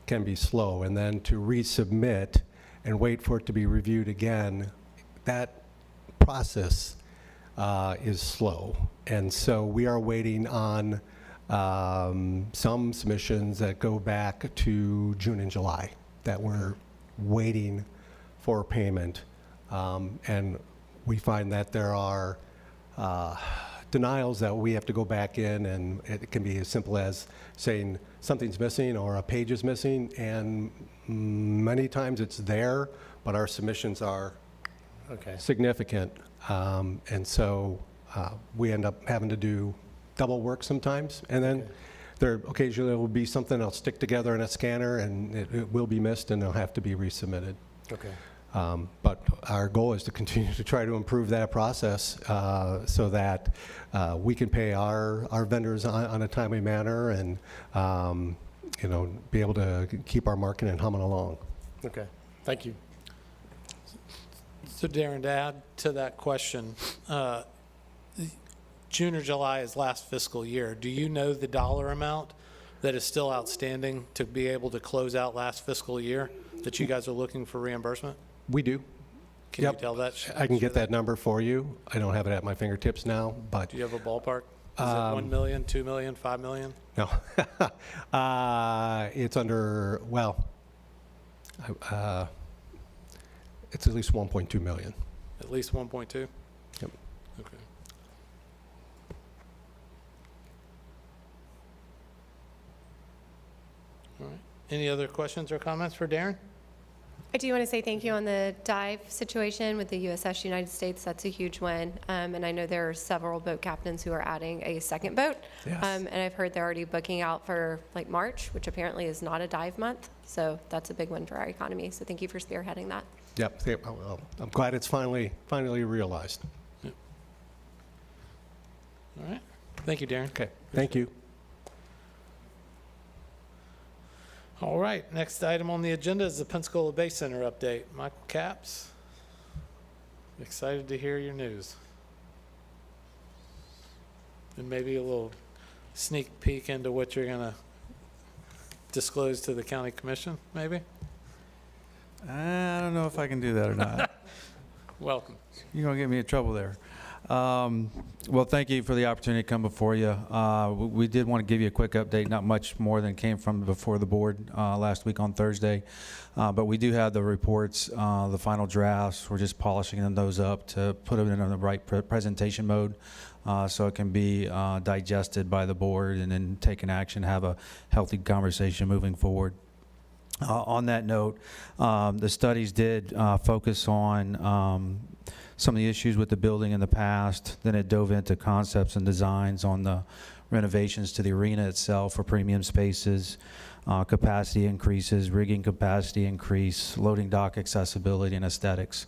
Speaker 4: can be slow. And then to resubmit and wait for it to be reviewed again that process is slow. And so we are waiting on some submissions that go back to June and July that we're waiting for payment. And we find that there are denials that we have to go back in, and it can be as simple as saying something's missing or a page is missing, and many times it's there, but our submissions are significant. And so we end up having to do double work sometimes, and then there occasionally will be something that'll stick together in a scanner, and it will be missed, and it'll have to be resubmitted.
Speaker 14: Okay.
Speaker 4: But our goal is to continue to try to improve that process so that we can pay our vendors on a timely manner and, be able to keep our marketing humming along.
Speaker 14: Okay, thank you.
Speaker 2: So Darren, to add to that question, June or July is last fiscal year. Do you know the dollar amount that is still outstanding to be able to close out last fiscal year that you guys are looking for reimbursement?
Speaker 4: We do.
Speaker 2: Can you tell that?
Speaker 4: I can get that number for you. I don't have it at my fingertips now, but.
Speaker 2: Do you have a ballpark? Is it 1 million, 2 million, 5 million?
Speaker 4: No. It's under, it's at least 1.2 million.
Speaker 2: At least 1.2?
Speaker 4: Yep.
Speaker 2: Okay. All right. Any other questions or comments for Darren?
Speaker 10: I do want to say thank you on the dive situation with the USS United States. That's a huge win. And I know there are several boat captains who are adding a second boat.
Speaker 4: Yes.
Speaker 10: And I've heard they're already booking out for like March, which apparently is not a dive month. So that's a big win for our economy. So thank you for spearheading that.
Speaker 4: Yep. Well, I'm glad it's finally realized.
Speaker 2: All right. Thank you, Darren.
Speaker 4: Okay. Thank you.
Speaker 2: All right. Next item on the agenda is the Pensacola Bay Center update. Michael Capps, excited to hear your news. And maybe a little sneak peek into what you're going to disclose to the county commission, maybe?
Speaker 15: I don't know if I can do that or not.
Speaker 2: Welcome.
Speaker 15: You're going to get me in trouble there. Well, thank you for the opportunity to come before you. We did want to give you a quick update, not much more than came from before the board last week on Thursday. But we do have the reports, the final drafts. We're just polishing those up to put them in the right presentation mode so it can be digested by the board and then take an action, have a healthy conversation moving forward. On that note, the studies did focus on some of the issues with the building in the past. Then it dove into concepts and designs on the renovations to the arena itself for premium spaces, capacity increases, rigging capacity increase, loading dock accessibility, and aesthetics.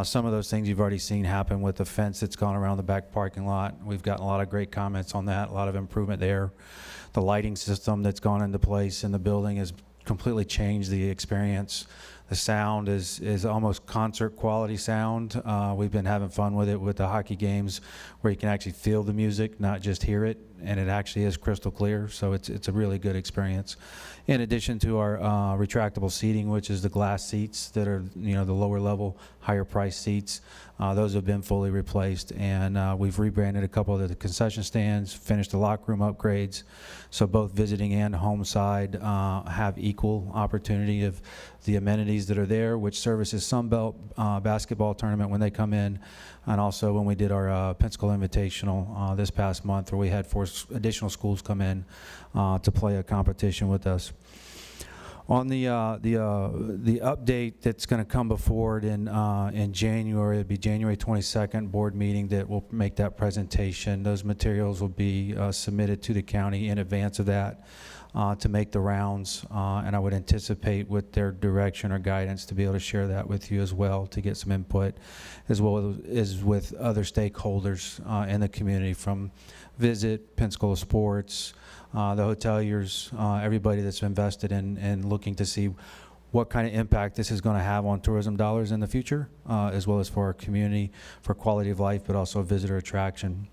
Speaker 15: Some of those things you've already seen happen with the fence that's gone around the back parking lot. We've gotten a lot of great comments on that, a lot of improvement there. The lighting system that's gone into place in the building has completely changed the experience. The sound is almost concert quality sound. We've been having fun with it with the hockey games where you can actually feel the music, not just hear it, and it actually is crystal clear, so it's a really good experience. In addition to our retractable seating, which is the glass seats that are the lower level, higher price seats, those have been fully replaced, and we've rebranded a couple of the concession stands, finished the locker room upgrades, so both visiting and home side have equal opportunity of the amenities that are there, which services Sunbelt basketball tournament when they come in, and also when we did our Pensacola Invitational this past month, where we had 4 additional schools come in to play a competition with us. On the update that's going to come before it in January, it'll be January 22nd board meeting that will make that presentation. Those materials will be submitted to the county in advance of that to make the rounds, and I would anticipate with their direction or guidance to be able to share that with you as well to get some input, as well as with other stakeholders in the community from Visit, Pensacola Sports, the hoteliers, everybody that's invested in looking to see what kind of impact this is going to have on tourism dollars in the future, as well as for our community, for quality of life, but also visitor attraction.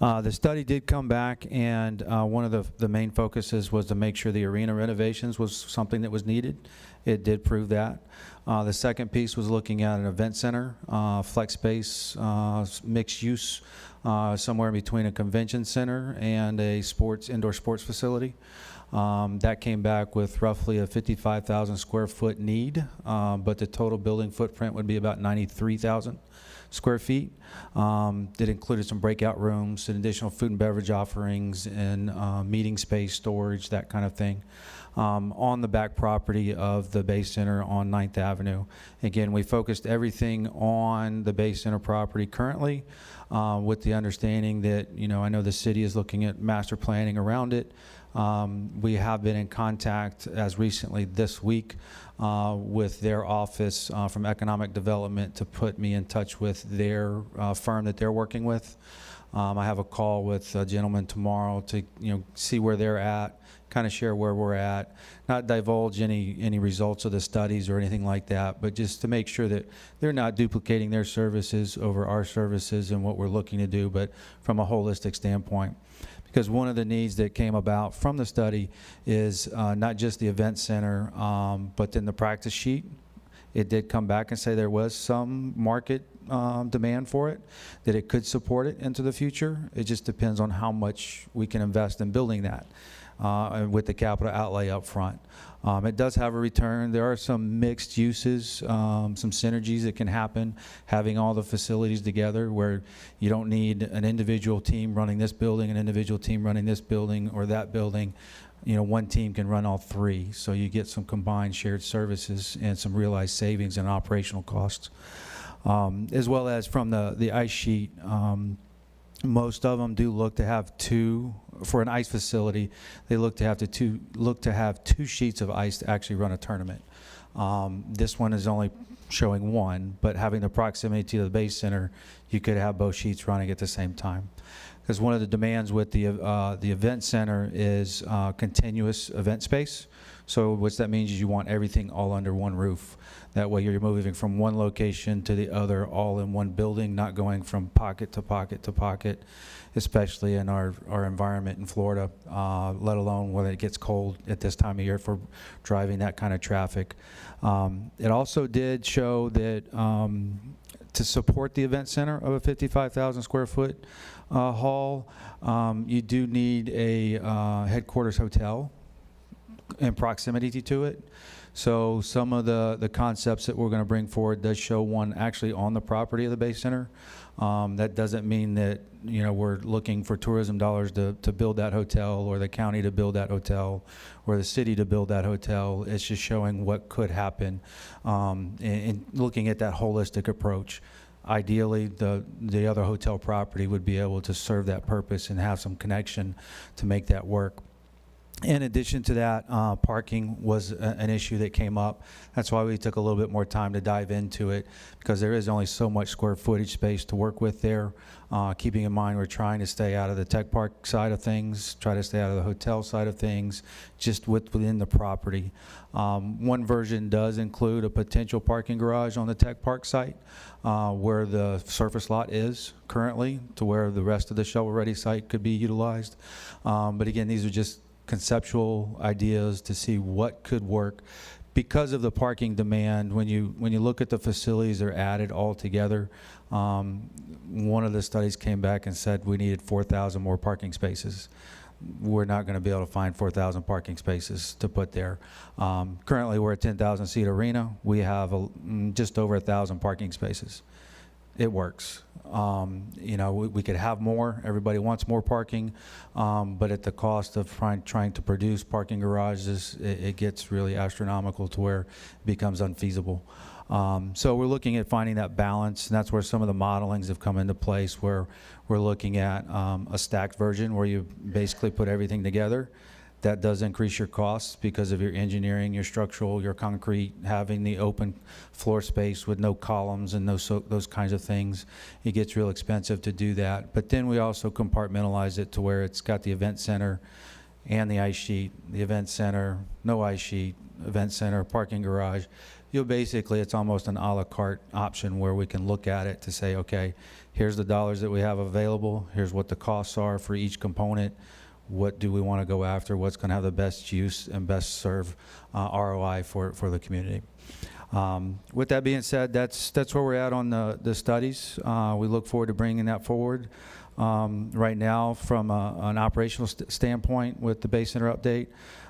Speaker 15: The study did come back, and one of the main focuses was to make sure the arena renovations was something that was needed. It did prove that. The second piece was looking at an event center, flex space, mixed use, somewhere between a convention center and a indoor sports facility. That came back with roughly a 55,000 square foot need, but the total building footprint would be about 93,000 square feet. It included some breakout rooms and additional food and beverage offerings and meeting space, storage, that kind of thing. On the back property of the Bay Center on 9th Avenue. Again, we focused everything on the Bay Center property currently, with the understanding that, I know the city is looking at master planning around it. We have been in contact as recently this week with their office from Economic Development to put me in touch with their firm that they're working with. I have a call with a gentleman tomorrow to see where they're at, kind of share where we're at, not divulge any results of the studies or anything like that, but just to make sure that they're not duplicating their services over our services and what we're looking to do, but from a holistic standpoint. Because one of the needs that came about from the study is not just the event center, but then the practice sheet. It did come back and say there was some market demand for it, that it could support it into the future. It just depends on how much we can invest in building that with the capital outlay up front. It does have a return. There are some mixed uses, some synergies that can happen having all the facilities together where you don't need an individual team running this building, an individual team running this building or that building. One team can run all three, so you get some combined shared services and some realized savings and operational costs. As well as from the ice sheet, most of them do look to have two, for an ice facility, they look to have two sheets of ice to actually run a tournament. This one is only showing one, but having the proximity to the Bay Center, you could have both sheets running at the same time. Because one of the demands with the event center is continuous event space. So what that means is you want everything all under one roof. That way you're moving from one location to the other all in one building, not going from pocket to pocket to pocket, especially in our environment in Florida, let alone when it gets cold at this time of year for driving that kind of traffic. It also did show that to support the event center of a 55,000 square foot hall, you do need a headquarters hotel in proximity to it. So some of the concepts that we're going to bring forward does show one actually on the property of the Bay Center. That doesn't mean that we're looking for tourism dollars to build that hotel, or the county to build that hotel, or the city to build that hotel. It's just showing what could happen in looking at that holistic approach. Ideally, the other hotel property would be able to serve that purpose and have some connection to make that work. In addition to that, parking was an issue that came up. That's why we took a little bit more time to dive into it, because there is only so much square footage space to work with there. Keeping in mind we're trying to stay out of the tech park side of things, try to stay out of the hotel side of things, just within the property. One version does include a potential parking garage on the tech park site where the surface lot is currently, to where the rest of the shovel-ready site could be utilized. But again, these are just conceptual ideas to see what could work. Because of the parking demand, when you look at the facilities that are added all together, one of the studies came back and said we needed 4,000 more parking spaces. We're not going to be able to find 4,000 parking spaces to put there. Currently, we're a 10,000 seat arena. We have just over 1,000 parking spaces. It works. We could have more. Everybody wants more parking, but at the cost of trying to produce parking garages, it gets really astronomical to where it becomes unfeasible. So we're looking at finding that balance, and that's where some of the modelings have come into place, where we're looking at a stacked version where you basically put everything together. That does increase your costs because of your engineering, your structural, your concrete, having the open floor space with no columns and those kinds of things. It gets real expensive to do that. But then we also compartmentalize it to where it's got the event center and the ice sheet, the event center, no ice sheet, event center, parking garage. It's almost an a la carte option where we can look at it to say, okay, here's the dollars that we have available. Here's what the costs are for each component. What do we want to go after? What's going to have the best use and best serve ROI for the community? With that being said, that's where we're at on the studies. We look forward to bringing that forward. Right now, from an operational standpoint with the Bay Center update,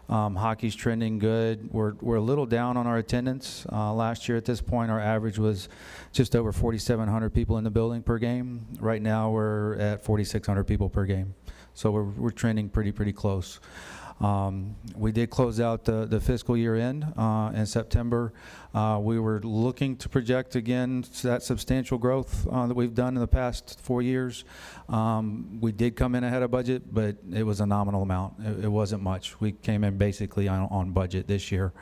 Speaker 15: hockey's trending good. We're a little down on our attendance. Last year at this point, our average was just over 4,700 people in the building per game. Right now, we're at 4,600 people per game. So we're trending pretty close. We did close out the fiscal year end in September. We were looking to project again that substantial growth that we've done in the past 4 years. We did come in ahead of budget, but it was a nominal amount. It wasn't much. We came in basically on budget this year.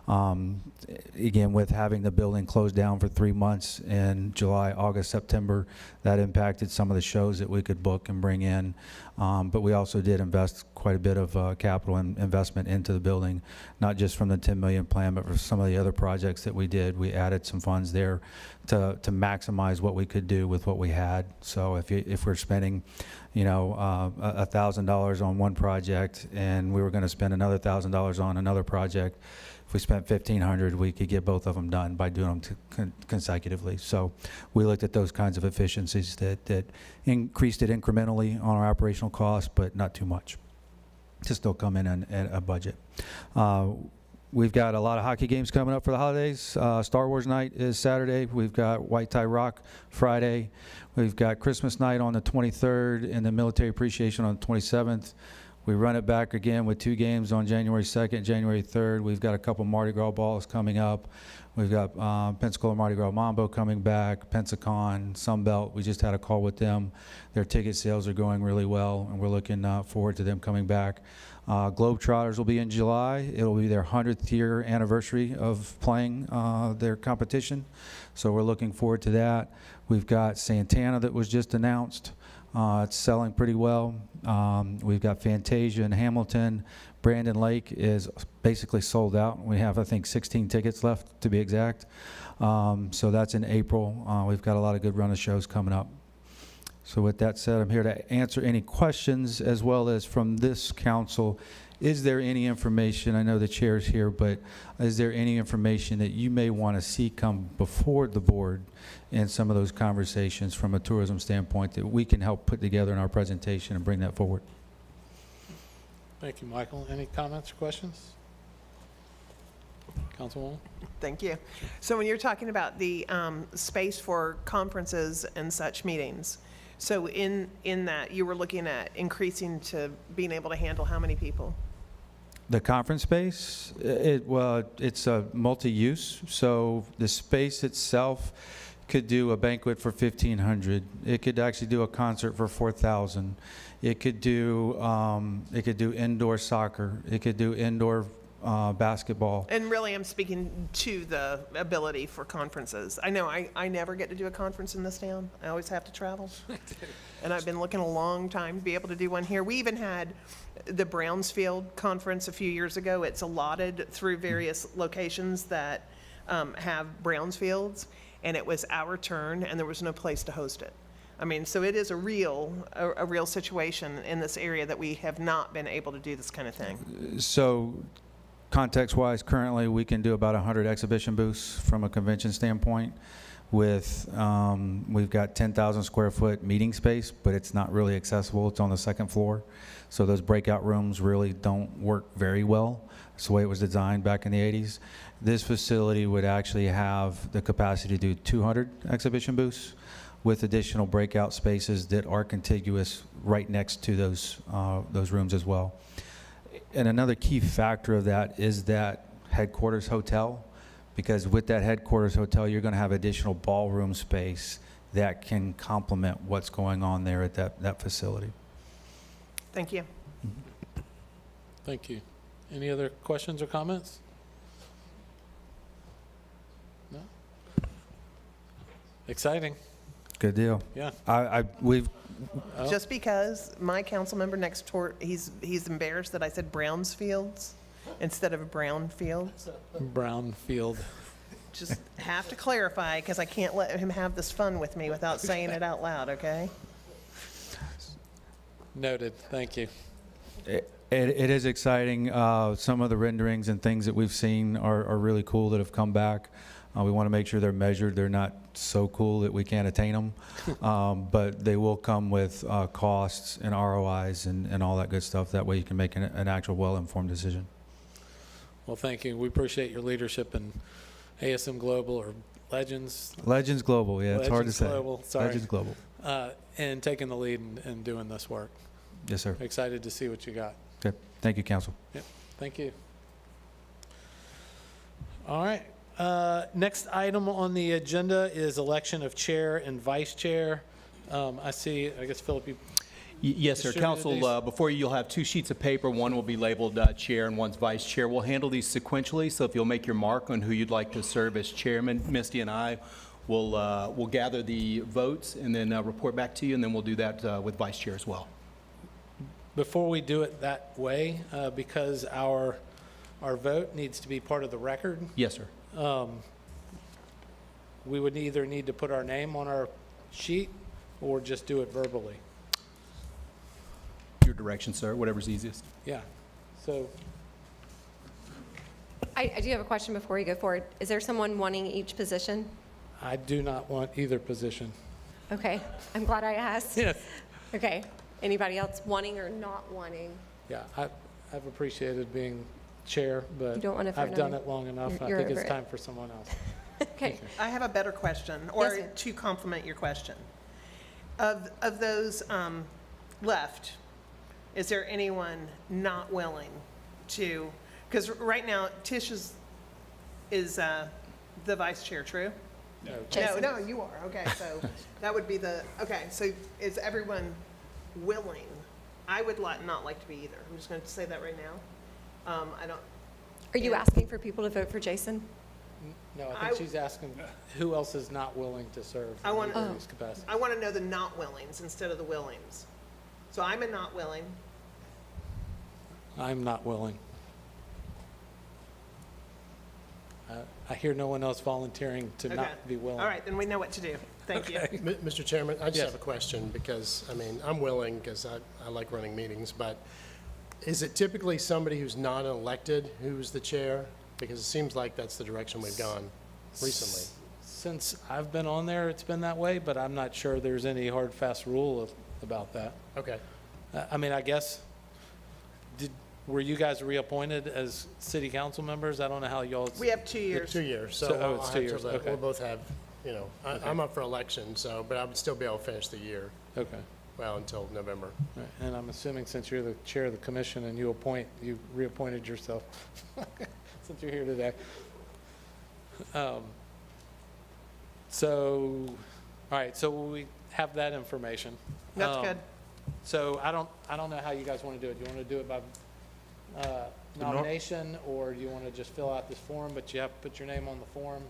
Speaker 15: Again, with having the building closed down for 3 months in July, August, September, that impacted some of the shows that we could book and bring in. But we also did invest quite a bit of capital and investment into the building, not just from the $10 million plan, but for some of the other projects that we did. We added some funds there to maximize what we could do with what we had. So if we're spending, $1,000 on one project and we were going to spend another $1,000 on another project, if we spent $1,500, we could get both of them done by doing them consecutively. So we looked at those kinds of efficiencies that increased it incrementally on our operational costs, but not too much, to still come in at a budget. We've got a lot of hockey games coming up for the holidays. Star Wars night is Saturday. We've got White Tie Rock Friday. We've got Christmas night on the 23rd and the Military Appreciation on the 27th. We run it back again with 2 games on January 2nd, January 3rd. We've got a couple Mardi Gras balls coming up. We've got Pensacola Mardi Gras Mambo coming back, Pensacon, Sunbelt. We just had a call with them. Their ticket sales are going really well, and we're looking forward to them coming back. Globetrotters will be in July. It'll be their 100th year anniversary of playing their competition. So we're looking forward to that. We've got Santana that was just announced. It's selling pretty well. We've got Fantasia in Hamilton. Brandon Lake is basically sold out. We have, I think, 16 tickets left, to be exact. So that's in April. We've got a lot of good run of shows coming up. So with that said, I'm here to answer any questions, as well as from this council. Is there any information, I know the chair's here, but is there any information that you may want to see come before the board in some of those conversations from a tourism standpoint that we can help put together in our presentation and bring that forward?
Speaker 2: Thank you, Michael. Any comments or questions? Councilwoman?
Speaker 1: Thank you. So when you're talking about the space for conferences and such meetings, so in that, you were looking at increasing to being able to handle how many people?
Speaker 15: The conference space, it's a multi-use, so the space itself could do a banquet for 1,500. It could actually do a concert for 4,000. It could do indoor soccer. It could do indoor basketball.
Speaker 1: And really, I'm speaking to the ability for conferences. I know I never get to do a conference in this town. I always have to travel. And I've been looking a long time to be able to do one here. We even had the Brownsfield conference a few years ago. It's allotted through various locations that have Brownsfields, and it was our turn, and there was no place to host it. I mean, so it is a real situation in this area that we have not been able to do this kind of thing.
Speaker 15: So context-wise, currently we can do about 100 exhibition booths from a convention standpoint. We've got 10,000 square foot meeting space, but it's not really accessible. It's on the second floor. So those breakout rooms really don't work very well. That's the way it was designed back in the 80s. This facility would actually have the capacity to do 200 exhibition booths with additional breakout spaces that are contiguous right next to those rooms as well. And another key factor of that is that headquarters hotel, because with that headquarters hotel, you're going to have additional ballroom space that can complement what's going on there at that facility.
Speaker 1: Thank you.
Speaker 2: Thank you. Any other questions or comments? No? Exciting.
Speaker 15: Good deal.
Speaker 2: Yeah.
Speaker 15: We've
Speaker 1: Just because my council member next door, he's embarrassed that I said Brownsfields instead of Brownfields.
Speaker 2: Brownfield.
Speaker 1: Just have to clarify, because I can't let him have this fun with me without saying it out loud, okay?
Speaker 2: Noted. Thank you.
Speaker 15: It is exciting. Some of the renderings and things that we've seen are really cool that have come back. We want to make sure they're measured. They're not so cool that we can't attain them, but they will come with costs and ROIs and all that good stuff. That way you can make an actual well-informed decision.
Speaker 2: Well, thank you. We appreciate your leadership in ASM Global or Legends.
Speaker 15: Legends Global, yeah, it's hard to
Speaker 2: Legends
Speaker 15: say.
Speaker 2: Global, sorry.
Speaker 15: Legends Global.
Speaker 2: And taking the lead and doing this work.
Speaker 15: Yes, sir.
Speaker 2: Excited to see what you got.
Speaker 15: Okay. Thank you, Council.
Speaker 2: Yep, thank you. All right. Next item on the agenda is election of chair and vice chair. I see, I guess, Philip, you
Speaker 3: Yes, sir.
Speaker 2: distributed
Speaker 3: Council,
Speaker 2: these?
Speaker 3: before you, you'll have 2 sheets of paper. One will be labeled chair and one's vice chair. We'll handle these sequentially, so if you'll make your mark on who you'd like to serve as chairman, Misty and I will gather the votes and then report back to you, and then we'll do that with vice chair as well.
Speaker 2: Before we do it that way, because our vote needs to be part of the record,
Speaker 3: Yes, sir.
Speaker 2: we would either need to put our name on our sheet or just do it verbally.
Speaker 3: Your direction, sir, whatever's easiest.
Speaker 2: Yeah, so,
Speaker 10: I do have a question before you go forward. Is there someone wanting each position?
Speaker 2: I do not want either position.
Speaker 10: Okay, I'm glad I asked.
Speaker 2: Yes.
Speaker 10: Okay, anybody else wanting or not wanting?
Speaker 2: Yeah, I've appreciated being chair, but
Speaker 10: You don't want it for
Speaker 2: I've done
Speaker 10: another-
Speaker 2: it long enough. I
Speaker 10: you're
Speaker 2: think
Speaker 10: over
Speaker 2: it's
Speaker 10: it.
Speaker 2: time for someone else.
Speaker 10: Okay,
Speaker 1: I have a better question,
Speaker 10: Yes,
Speaker 1: or
Speaker 10: ma'am.
Speaker 1: to complement your question. Of those left, is there anyone not willing to, because right now Tish is the vice chair, true?
Speaker 2: No.
Speaker 10: Jason.
Speaker 1: No, you are, okay, so that would be okay, so is everyone willing? I would not like to be either, I'm just going to say that right now. I don't,
Speaker 10: are you asking for people to vote for Jason?
Speaker 2: No, I think she's asking who else is not willing to serve
Speaker 1: I want-
Speaker 2: in these capacities.
Speaker 1: I want to know the not willings instead of the willings. So I'm a not willing.
Speaker 2: I'm not willing. I hear no one else volunteering to
Speaker 1: Okay.
Speaker 2: not be willing.
Speaker 1: All right, then we know what to do. Thank you.
Speaker 14: Mr. Chairman, I just
Speaker 2: Yes.
Speaker 14: have a question because, I mean, I'm willing because I like running meetings, but is it typically somebody who's not elected who's the chair? Because it seems like that's the direction we've gone recently.
Speaker 2: Since I've been on there, it's been that way, but I'm not sure there's any hard, fast rule about that.
Speaker 14: Okay.
Speaker 2: I mean, I guess, were you guys reappointed as city council members? I don't know how y'all's.
Speaker 1: We have 2 years.
Speaker 14: 2 years, so.
Speaker 2: So- oh, it's
Speaker 14: I'll
Speaker 2: 2
Speaker 14: have
Speaker 2: years,
Speaker 14: to-
Speaker 2: okay.
Speaker 14: We'll both have, you know, I'm up for election, so, but I would still be able to finish the year,
Speaker 2: Okay.
Speaker 14: well, until November.
Speaker 2: Right, and I'm assuming since you're the chair of the commission and you reappointed yourself, since you're here today. So, all right, so we have that information.
Speaker 1: That's good.
Speaker 2: So I don't know how you guys want to do it. Do you want to do it by nomination, or do you want to just fill out this form, but you have to put your name on the form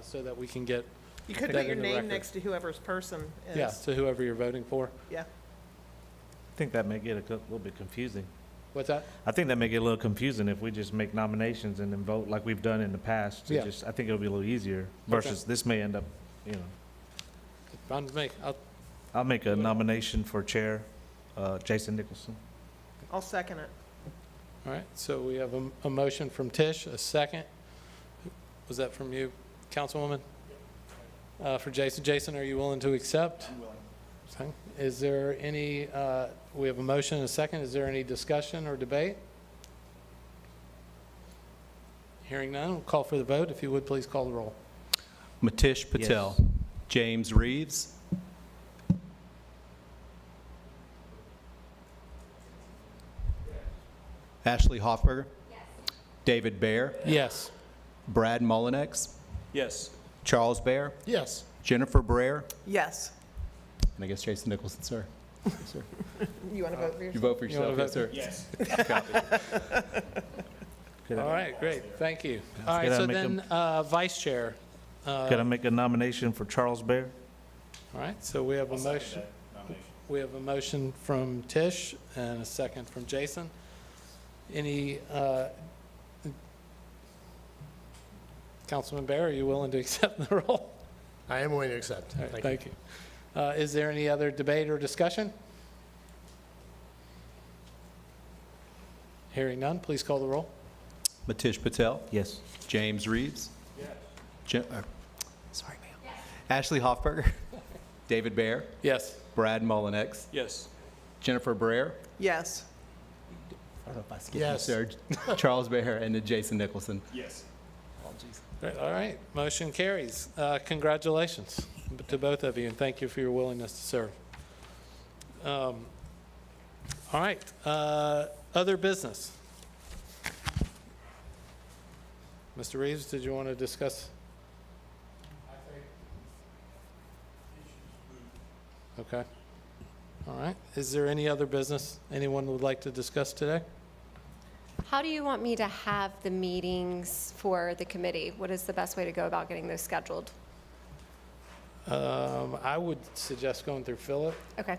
Speaker 2: so that we can get
Speaker 1: You could
Speaker 2: that
Speaker 1: put your
Speaker 2: in the
Speaker 1: name
Speaker 2: record?
Speaker 1: next to whoever's person is.
Speaker 2: Yeah, so whoever you're voting for.
Speaker 1: Yeah.
Speaker 8: I think that may get a little bit confusing.
Speaker 2: What's that?
Speaker 8: I think that may get a little confusing if we just make nominations and then vote like we've done in the past.
Speaker 2: Yeah.
Speaker 8: I think it'll be a little easier versus this may end up, you know.
Speaker 2: Fine with me.
Speaker 8: I'll make a nomination for chair, Jason Nicholson.
Speaker 1: I'll second it.
Speaker 2: All right, so we have a motion from Tish, a second. Was that from you, Councilwoman? For Jason. Jason, are you willing to accept? I'm willing. Is there any, we have a motion and a second. Is there any discussion or debate? Hearing none, we'll call for the vote. If you would, please call the roll.
Speaker 3: Matish Patel.
Speaker 8: Yes.
Speaker 3: James Reeves. Ashley Hoffberger. David Bear.
Speaker 2: Yes.
Speaker 3: Brad Mullinex.
Speaker 8: Yes.
Speaker 3: Charles Bear.
Speaker 14: Yes.
Speaker 3: Jennifer Brer.
Speaker 1: Yes.
Speaker 3: And I guess Jason Nicholson, sir. Yes, sir.
Speaker 1: You want to vote for
Speaker 3: You
Speaker 1: yourself?
Speaker 3: vote for
Speaker 2: You wanna
Speaker 3: yourself, yes,
Speaker 2: vote?
Speaker 3: sir.
Speaker 8: Could
Speaker 2: All
Speaker 8: I,
Speaker 2: right, great. Thank you. All right,
Speaker 8: Could I
Speaker 2: so
Speaker 8: make
Speaker 2: then, vice chair.
Speaker 8: could I make a nomination for Charles Bear?
Speaker 2: All right, so we have a motion. We have a motion from Tish and a second from Jason. Any, Councilman Bear, are you willing to accept the role?
Speaker 14: I am willing to accept.
Speaker 2: All right,
Speaker 14: Thank you.
Speaker 2: thank you. Is there any other debate or discussion? Hearing none, please call the roll.
Speaker 3: Matish Patel.
Speaker 8: Yes.
Speaker 3: James Reeves. Yes. Sorry, ma'am. Ashley Hoffberger. David Bear.
Speaker 2: Yes.
Speaker 3: Brad Mullinex.
Speaker 8: Yes.
Speaker 3: Jennifer Breyer.
Speaker 1: Yes.
Speaker 3: I don't know if I skipped you,
Speaker 14: Yes.
Speaker 3: sir. Charles Bear and then Jason Nicholson.
Speaker 12: Yes.
Speaker 2: Great, all right, motion carries. Congratulations to both of you, and thank you for your willingness to serve. All right, other business. Mr. Reeves, did you want to discuss? Okay. All right, is there any other business anyone would like to discuss today?
Speaker 10: How do you want me to have the meetings for the committee? What is the best way to go about getting those scheduled?
Speaker 2: I would suggest going through Philip,
Speaker 10: Okay,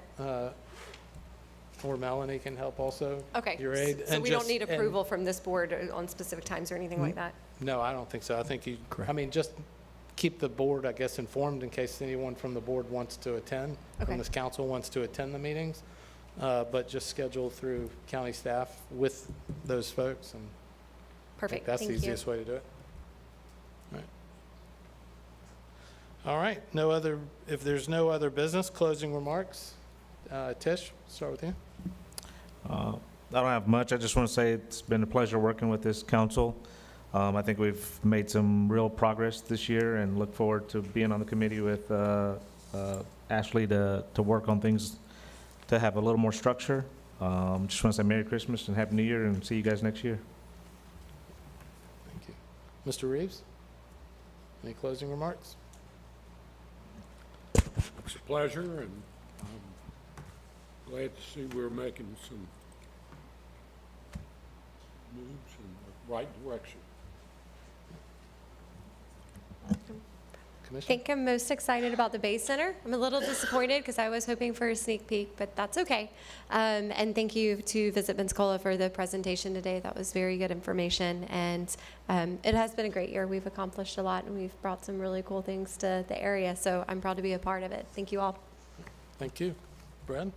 Speaker 2: or Melanie can help also.
Speaker 10: okay.
Speaker 2: Your aid.
Speaker 10: So
Speaker 2: and
Speaker 10: we don't
Speaker 2: just-
Speaker 10: need
Speaker 2: and-
Speaker 10: approval from this board on specific times or anything like that?
Speaker 2: No, I don't think so. I think you, I mean, just keep the board, I guess, informed in case anyone from the board wants to attend,
Speaker 10: Okay.
Speaker 2: from this council wants to attend the meetings. But just schedule through county staff with those folks, and I think
Speaker 10: Perfect,
Speaker 2: that's the
Speaker 10: thank you.
Speaker 2: easiest way to do it. All right. All right, no other, if there's no other business, closing remarks. Tish, start with you.
Speaker 8: I don't have much. I just want to say it's been a pleasure working with this council. I think we've made some real progress this year and look forward to being on the committee with Ashley to work on things to have a little more structure. Just want to say Merry Christmas and Happy New Year and see you guys next year.
Speaker 2: Thank you. Mr. Reeves, any closing remarks?
Speaker 7: It's a pleasure, and I'm glad to see we're making some moves in the right direction.
Speaker 10: I
Speaker 2: Commissioner?
Speaker 10: think I'm most excited about the Bay Center. I'm a little disappointed because I was hoping for a sneak peek, but that's okay. And thank you to Visit Pensacola for the presentation today. That was very good information, and it has been a great year. We've accomplished a lot, and we've brought some really cool things to the area, so I'm proud to be a part of it. Thank you all.
Speaker 2: Thank you. Brad?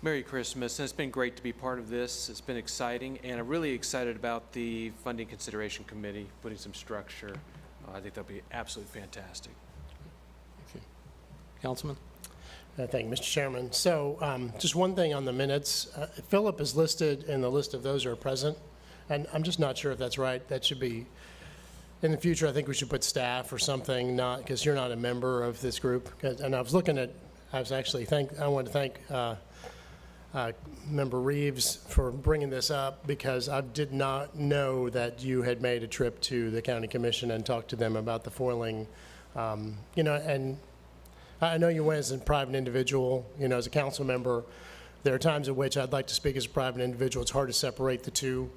Speaker 16: Merry Christmas, and it's been great to be part of this. It's been exciting, and I'm really excited about the Funding Consideration Committee, putting some structure. I think that'll be absolutely fantastic.
Speaker 2: Thank you. Councilman?
Speaker 14: Thank you, Mr. Chairman. So just one thing on the minutes. Philip is listed in the list of those who are present, and I'm just not sure if that's right. That should be, in the future, I think we should put staff or something, not, because you're not a member of this group. And I was looking at, I want to thank Member Reeves for bringing this up, because I did not know that you had made a trip to the county commission and talked to them about the foiling. And I know you went as a private individual, as a council member. There are times in which I'd like to speak as a private individual. It's hard to separate the two.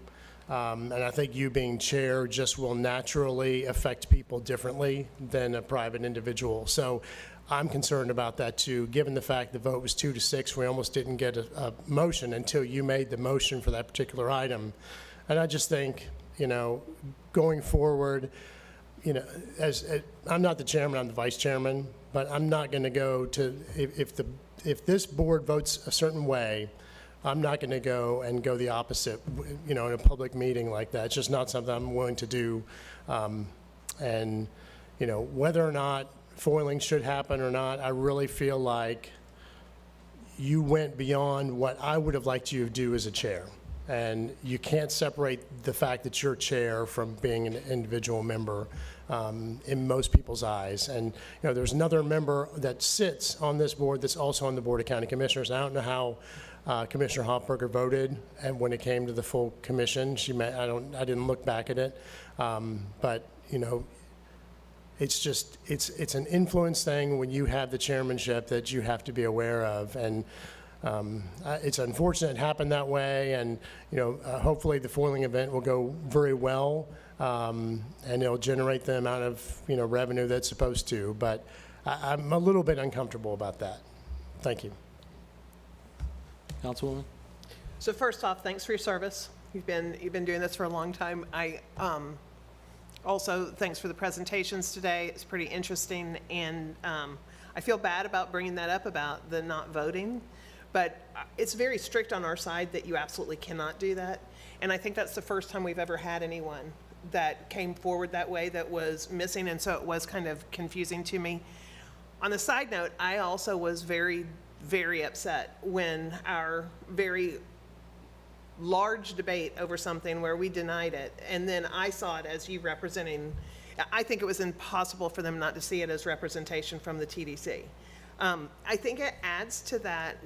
Speaker 14: And I think you being chair just will naturally affect people differently than a private individual. So I'm concerned about that too, given the fact the vote was 2-6. We almost didn't get a motion until you made the motion for that particular item. And I just think, going forward, I'm not the chairman, I'm the vice chairman, but I'm not going to go to, if this board votes a certain way, I'm not going to go the opposite, in a public meeting like that. It's just not something I'm willing to do. Whether or not foiling should happen or not, I really feel like you went beyond what I would have liked you to do as a chair. And you can't separate the fact that you're chair from being an individual member in most people's eyes. And, there's another member that sits on this board that's also on the Board of County Commissioners. I don't know how Commissioner Hoffberger voted, and when it came to the full commission, I didn't look back at it. But, it's just, it's an influence thing when you have the chairmanship that you have to be aware of. And it's unfortunate it happened that way, and hopefully the foiling event will go very well, and it'll generate the amount of revenue that's supposed to. But I'm a little bit uncomfortable about that. Thank you.
Speaker 2: Councilwoman?
Speaker 1: So first off, thanks for your service. You've been doing this for a long time. Also, thanks for the presentations today. It's pretty interesting, and I feel bad about bringing that up about the not voting, But it's very strict on our side that you absolutely cannot do that. And I think that's the first time we've ever had anyone that came forward that way that was missing, and so it was kind of confusing to me. On a side note, I also was very, very upset when our very large debate over something where we denied it, and then I saw it as you representing, I think it was impossible for them not to see it as representation from the TDC. I think it adds to that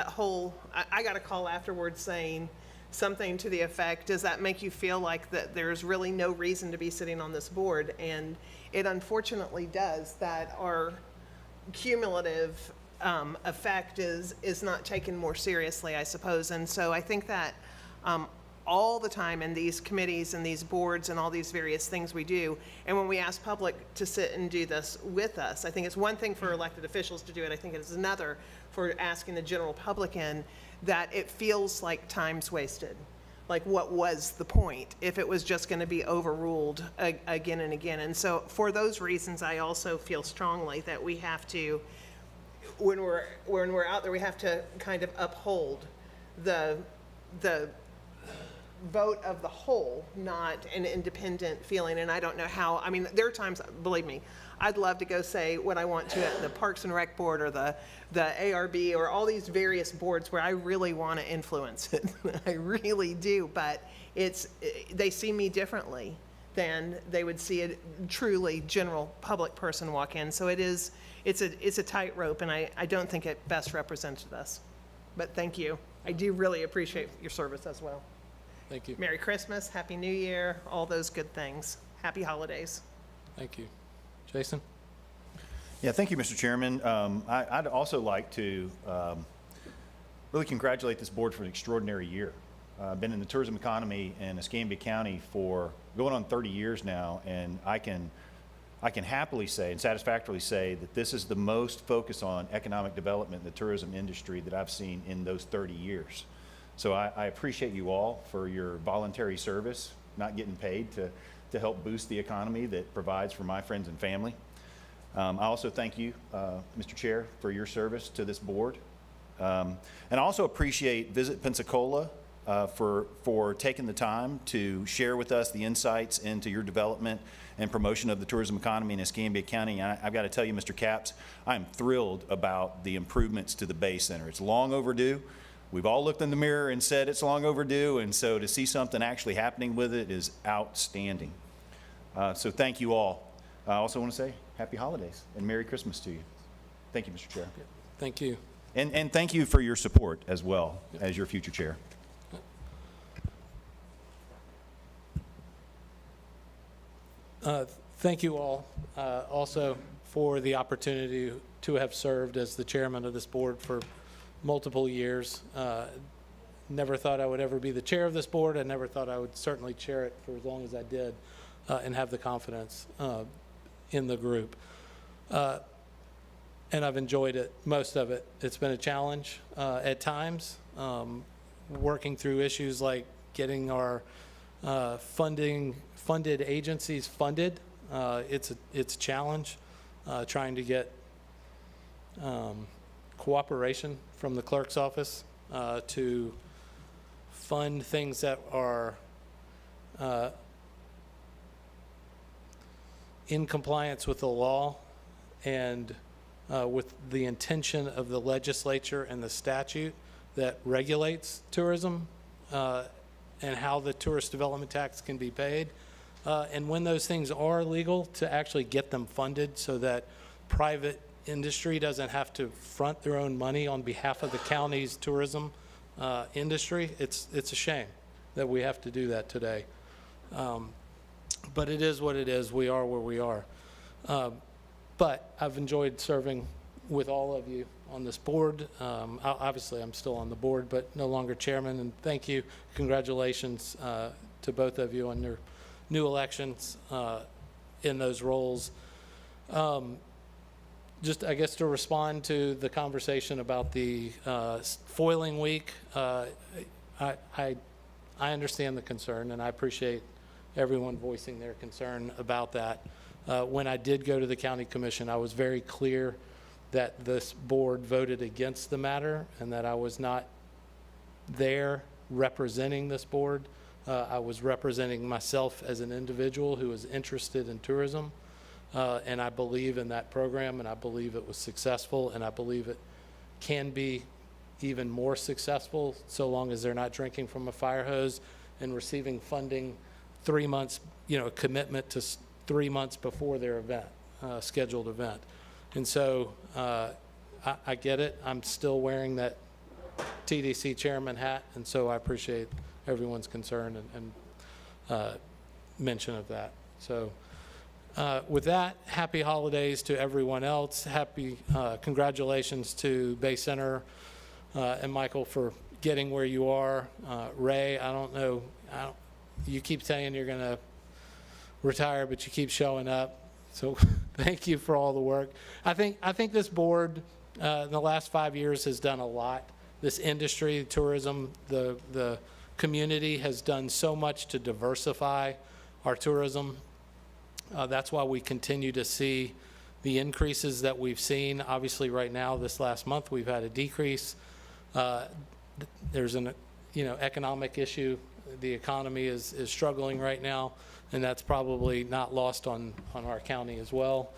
Speaker 1: whole, I got a call afterwards saying something to the effect, does that make you feel like that there's really no reason to be sitting on this board? And it unfortunately does, that our cumulative effect is not taken more seriously, I suppose. And so I think that all the time in these committees and these boards and all these various things we do, and when we ask public to sit and do this with us, I think it's one thing for elected officials to do it. I think it is another for asking the general public in, that it feels like time's wasted. Like, what was the point if it was just going to be overruled again and again? And so for those reasons, I also feel strongly that we have to, when we're out there, we have to kind of uphold the vote of the whole, not an independent feeling. And I don't know how, I mean, there are times, believe me, I'd love to go say what I want to at the Parks and Rec Board or the ARB or all these various boards where I really want to influence it. I really do, but they see me differently than they would see a truly general public person walk in. So it's a tightrope, and I don't think it best represented us. But thank you. I do really appreciate your service as well.
Speaker 2: Thank you.
Speaker 1: Merry Christmas, Happy New Year, all those good things. Happy holidays.
Speaker 2: Thank you. Jason?
Speaker 12: Yeah, thank you, Mr. Chairman. I'd also like to really congratulate this board for an extraordinary year. I've been in the tourism economy in Escambia County for going on 30 years now, and I can happily say and satisfactorily say that this is the most focus on economic development in the tourism industry that I've seen in those 30 years. So I appreciate you all for your voluntary service, not getting paid to help boost the economy that provides for my friends and family. I also thank you, Mr. Chair, for your service to this board. And I also appreciate Visit Pensacola for taking the time to share with us the insights into your development and promotion of the tourism economy in Escambia County. And I've got to tell you, Mr. Capps, I'm thrilled about the improvements to the Bay Center. It's long overdue. We've all looked in the mirror and said it's long overdue, and so to see something actually happening with it is outstanding. So thank you all. I also want to say happy holidays and Merry Christmas to you. Thank you, Mr. Chair.
Speaker 2: Thank you.
Speaker 12: And thank you for your support as well as your future chair.
Speaker 2: Thank you all also for the opportunity to have served as the chairman of this board for multiple years. Never thought I would ever be the chair of this board. I never thought I would certainly chair it for as long as I did and have the confidence in the group. And I've enjoyed it, most of it. It's been a challenge at times, working through issues like getting our funded agencies funded. It's a challenge, trying to get cooperation from the clerk's office to fund things that are in compliance with the law and with the intention of the legislature and the statute that regulates tourism and how the tourist development tax can be paid. And when those things are legal, to actually get them funded so that private industry doesn't have to front their own money on behalf of the county's tourism industry. It's a shame that we have to do that today. But it is what it is. We are where we are. But I've enjoyed serving with all of you on this board. Obviously, I'm still on the board, but no longer chairman. And thank you. Congratulations to both of you on your new elections in those roles. Just, I guess, to respond to the conversation about the foiling week, I understand the concern, and I appreciate everyone voicing their concern about that. When I did go to the county commission, I was very clear that this board voted against the matter and that I was not there representing this board. I was representing myself as an individual who was interested in tourism, and I believe in that program, and I believe it was successful, and I believe it can be even more successful so long as they're not drinking from a fire hose and receiving funding 3 months, a commitment to 3 months before their event, scheduled event. And so I get it. I'm still wearing that TDC chairman hat, and so I appreciate everyone's concern and mention of that. So with that, happy holidays to everyone else. Happy congratulations to Bay Center and Michael for getting where you are. Ray, I don't know, you keep saying you're going to retire, but you keep showing up. So thank you for all the work. I think this board in the last 5 years has done a lot. This industry, tourism, the community has done so much to diversify our tourism. That's why we continue to see the increases that we've seen. Obviously, right now, this last month, we've had a decrease. There's an economic issue. The economy is struggling right now, and that's probably not lost on our county as well.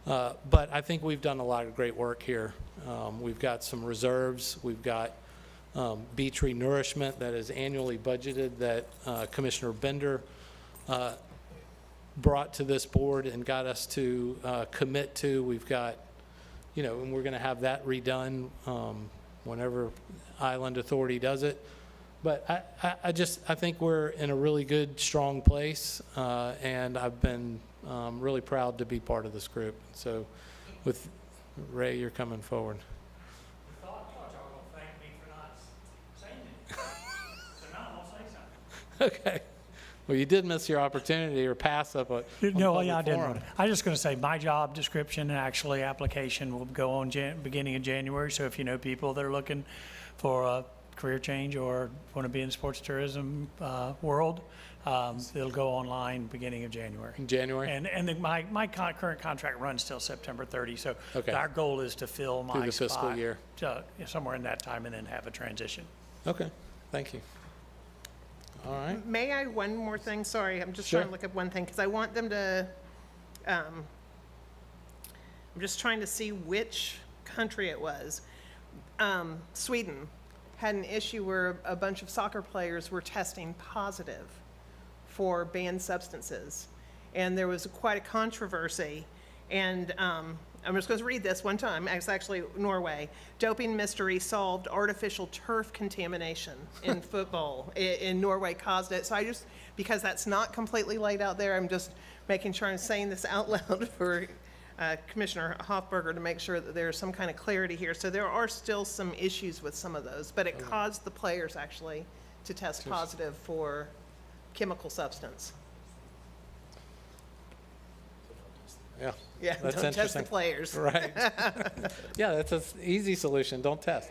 Speaker 2: But I think we've done a lot of great work here. We've got some reserves. We've got beach renourishment that is annually budgeted that Commissioner Bender brought to this board and got us to commit to. We've got, and we're going to have that redone whenever Island Authority does it. But I think we're in a really good, strong place, and I've been really proud to be part of this group. So with Ray, you're coming forward.
Speaker 7: I thought y'all were going to thank me for not saying anything. So now I'll say something.
Speaker 2: Okay. Well, you did miss your opportunity or pass up a
Speaker 7: No, yeah, I
Speaker 2: public
Speaker 7: didn't.
Speaker 2: forum.
Speaker 7: I was just going to say, my job description and actually application will go on beginning of January. So if you know people that are looking for a career change or want to be in the sports tourism world, it'll go online beginning of January.
Speaker 2: In January?
Speaker 7: And my current contract runs till September 30. So
Speaker 2: Okay.
Speaker 7: our goal is to fill
Speaker 2: Through
Speaker 7: my
Speaker 2: the fiscal
Speaker 7: spot
Speaker 2: year.
Speaker 7: somewhere in that time and then have a transition.
Speaker 2: Okay. Thank you. All right.
Speaker 1: May I, one more thing? Sorry, I'm just
Speaker 2: Sure.
Speaker 1: trying to look up one thing, because I want them to, I'm just trying to see which country it was. Sweden had an issue where a bunch of soccer players were testing positive for banned substances. And there was quite a controversy. And I'm just going to read this one time. It's actually Norway. Doping mystery solved artificial turf contamination in football in Norway caused it. So because that's not completely laid out there, I'm just making sure I'm saying this out loud for Commissioner Hoffberger to make sure that there's some kind of clarity here. So there are still some issues with some of those, but it caused the players actually to test positive for chemical substance.
Speaker 2: Yeah.
Speaker 1: Yeah,
Speaker 2: That's
Speaker 1: don't test the
Speaker 2: interesting.
Speaker 1: players.
Speaker 2: Right. Yeah, that's an easy solution. Don't test.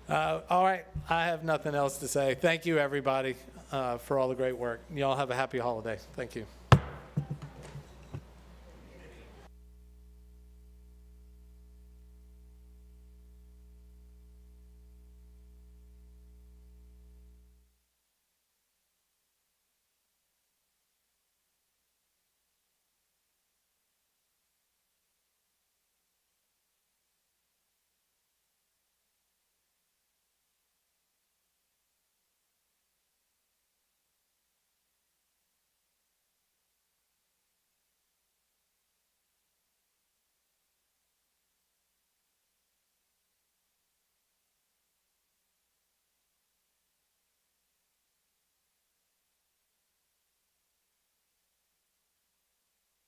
Speaker 2: All right. I have nothing else to say. Thank you, everybody, for all the great work. Y'all have a happy holiday. Thank you.